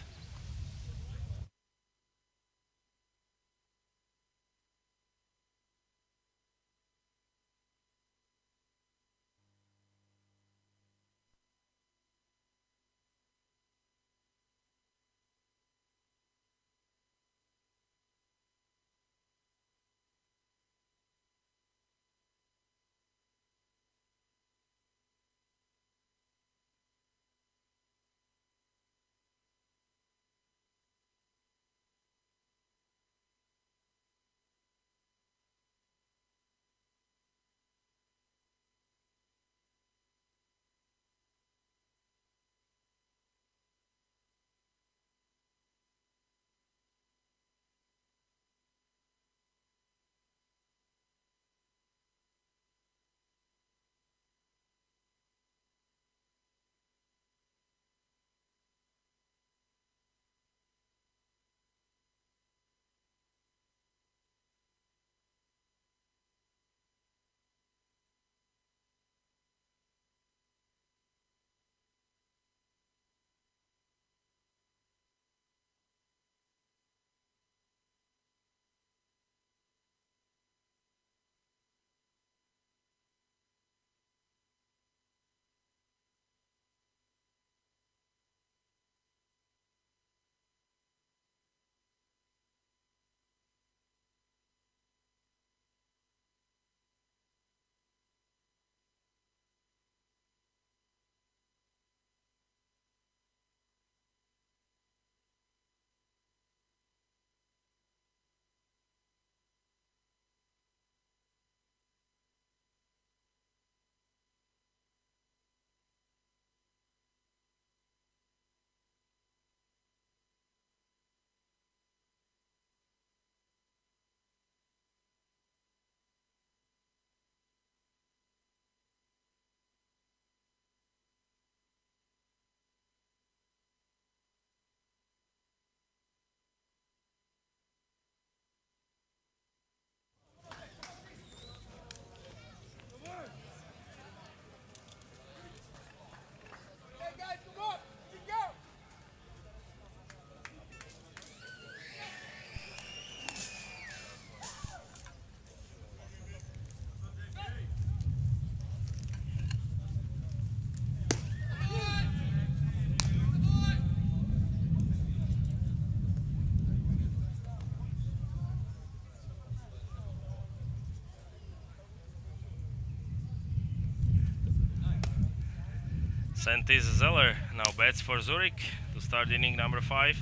Santis Zeller now bats for Zurich to start inning number 5.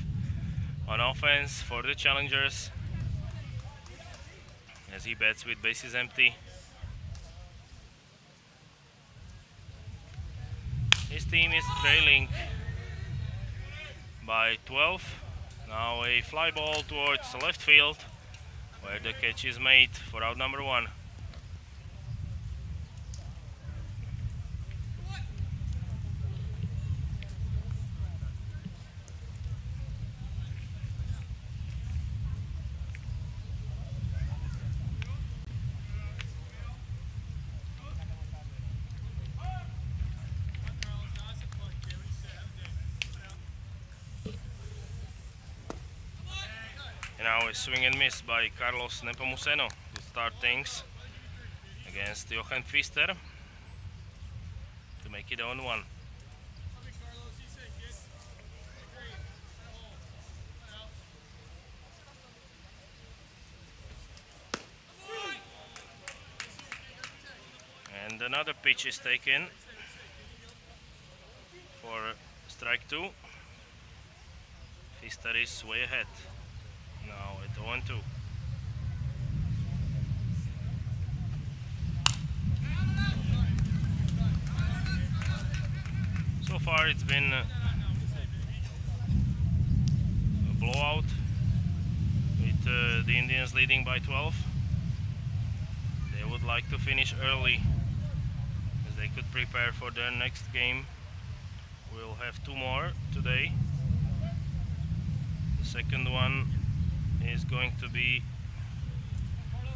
On offense for the challengers, as he bats with bases empty. His team is trailing by 12. Now a fly ball towards left field, where the catch is made for out number 1. And now a swing and miss by Carlos Nepomuceno to start things against Jochen Pfister to make it 0-1. And another pitch is taken for strike 2. Pfister is way ahead. Now at 0-2. So far it's been a blowout with the Indians leading by 12. They would like to finish early as they could prepare for their next game. We'll have 2 more today. The second one is going to be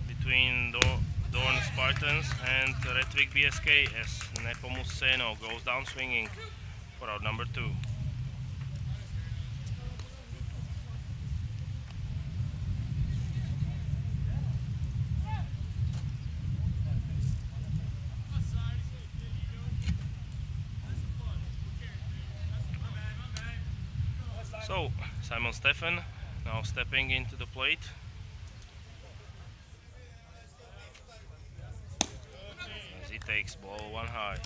between Dorn Spartans and Rättvik BSK as Nepomuceno goes down swinging for out number 2. So Simon Stephan now stepping into the plate. As he takes ball 1 high.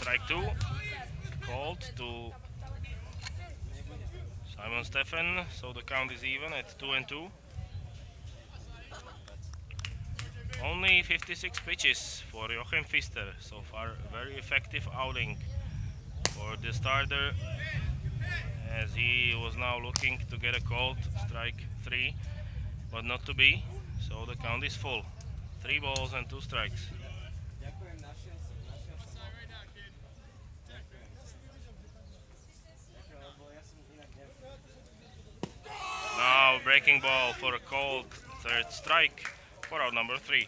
Strike 2 called to Simon Stephan, so the count is even at 2-2. Only 56 pitches for Jochen Pfister. So far, a very effective outing for the starter, as he was now looking to get a called strike 3, but not to be. So the count is full. 3 balls and 2 strikes. Now breaking ball for a called 3rd strike for out number 3.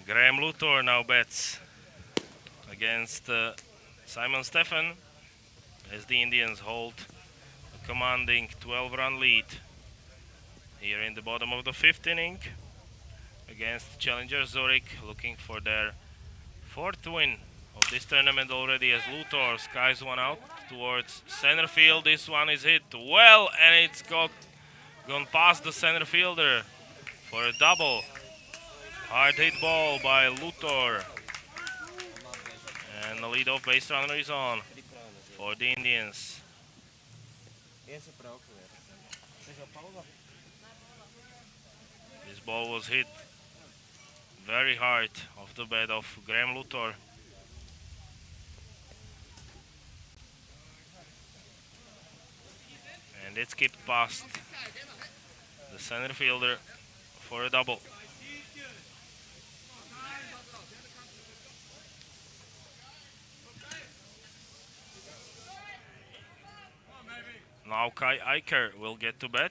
Graham Luthor now bets against Simon Stephen as the Indians hold a commanding 12-run lead here in the bottom of the 5th inning against challenger Zürich, looking for their 4th win of this tournament already, as Luthor skies one out towards center field. This one is hit well, and it's gone past the center fielder for a double. Hard hit ball by Luthor, and the leadoff base runner is on for the Indians. This ball was hit very hard off the bat of Graham Luthor. And it skipped past the center fielder for a double. Now Kai Eicher will get to bat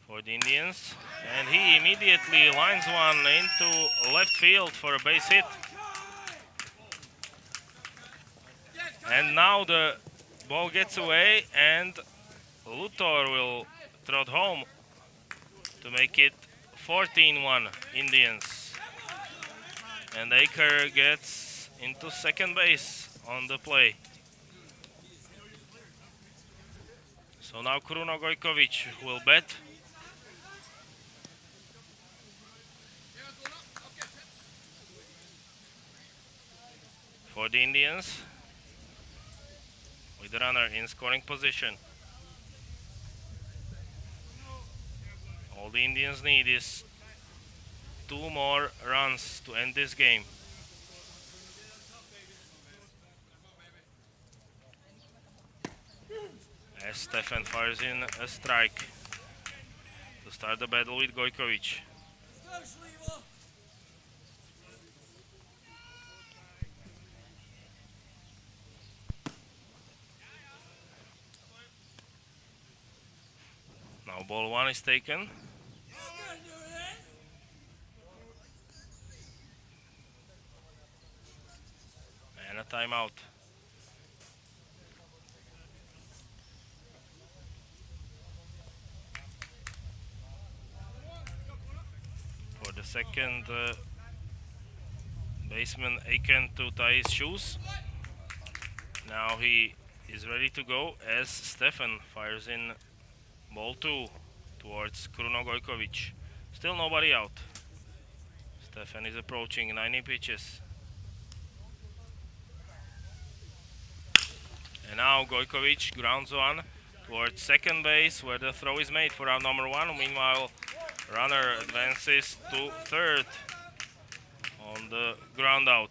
for the Indians, and he immediately lines one into left field for a base hit. And now the ball gets away, and Luthor will trot home to make it 14-1 Indians. And Eicher gets into second base on the play. So now Kruno Gojkovic will bat. For the Indians, with the runner in scoring position. All the Indians need is 2 more runs to end this game. As Stefan fires in a strike to start the battle with Gojkovic. Now ball 1 is taken. And a timeout. For the second baseman Aiken to tie his shoes. Now he is ready to go as Stefan fires in ball 2 towards Kruno Gojkovic. Still nobody out. Stefan is approaching 90 pitches. And now Gojkovic grounds one towards second base, where the throw is made for out number 1. Meanwhile, runner advances to third on the ground out.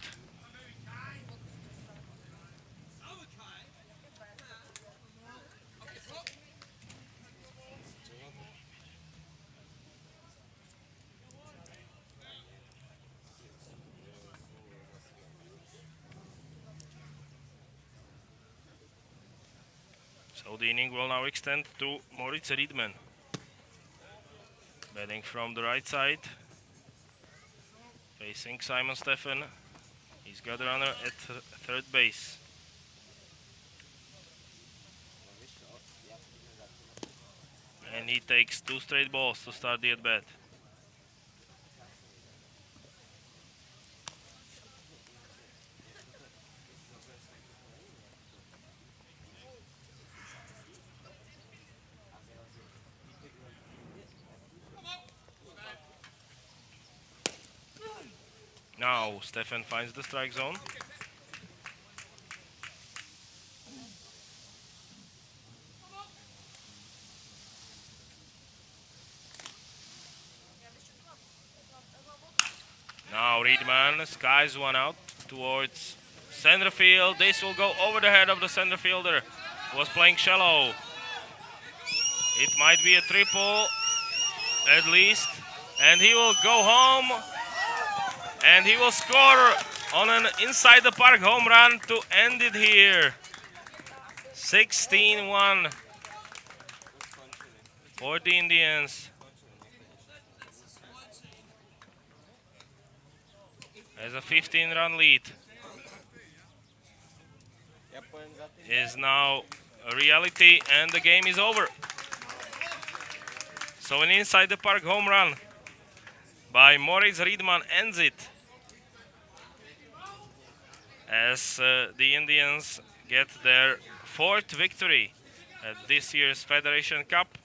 So the inning will now extend to Moritz Riedman. Batting from the right side, facing Simon Stefan. He's got a runner at third base. And he takes 2 straight balls to start the at-bat. Now Stefan finds the strike zone. Now Riedman skies one out towards center field. This will go over the head of the center fielder, who was playing shallow. It might be a triple at least, and he will go home. And he will score on an inside the park home run to end it here. 16-1 for the Indians. as a 15-run lead is now a reality, and the game is over. So an inside the park home run by Moritz Riedman ends it, as the Indians get their 4th victory at this year's Federation Cup,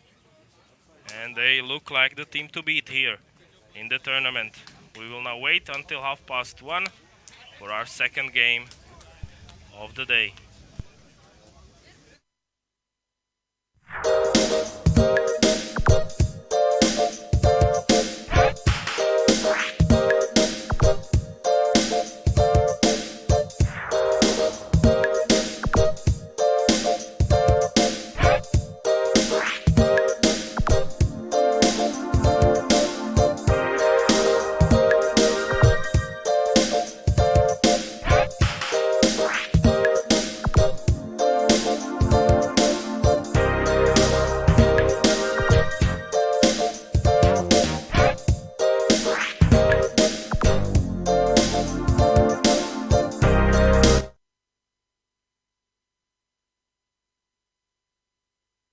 and they look like the team to beat here in the tournament. We will now wait until 1:30 for our second game of the day.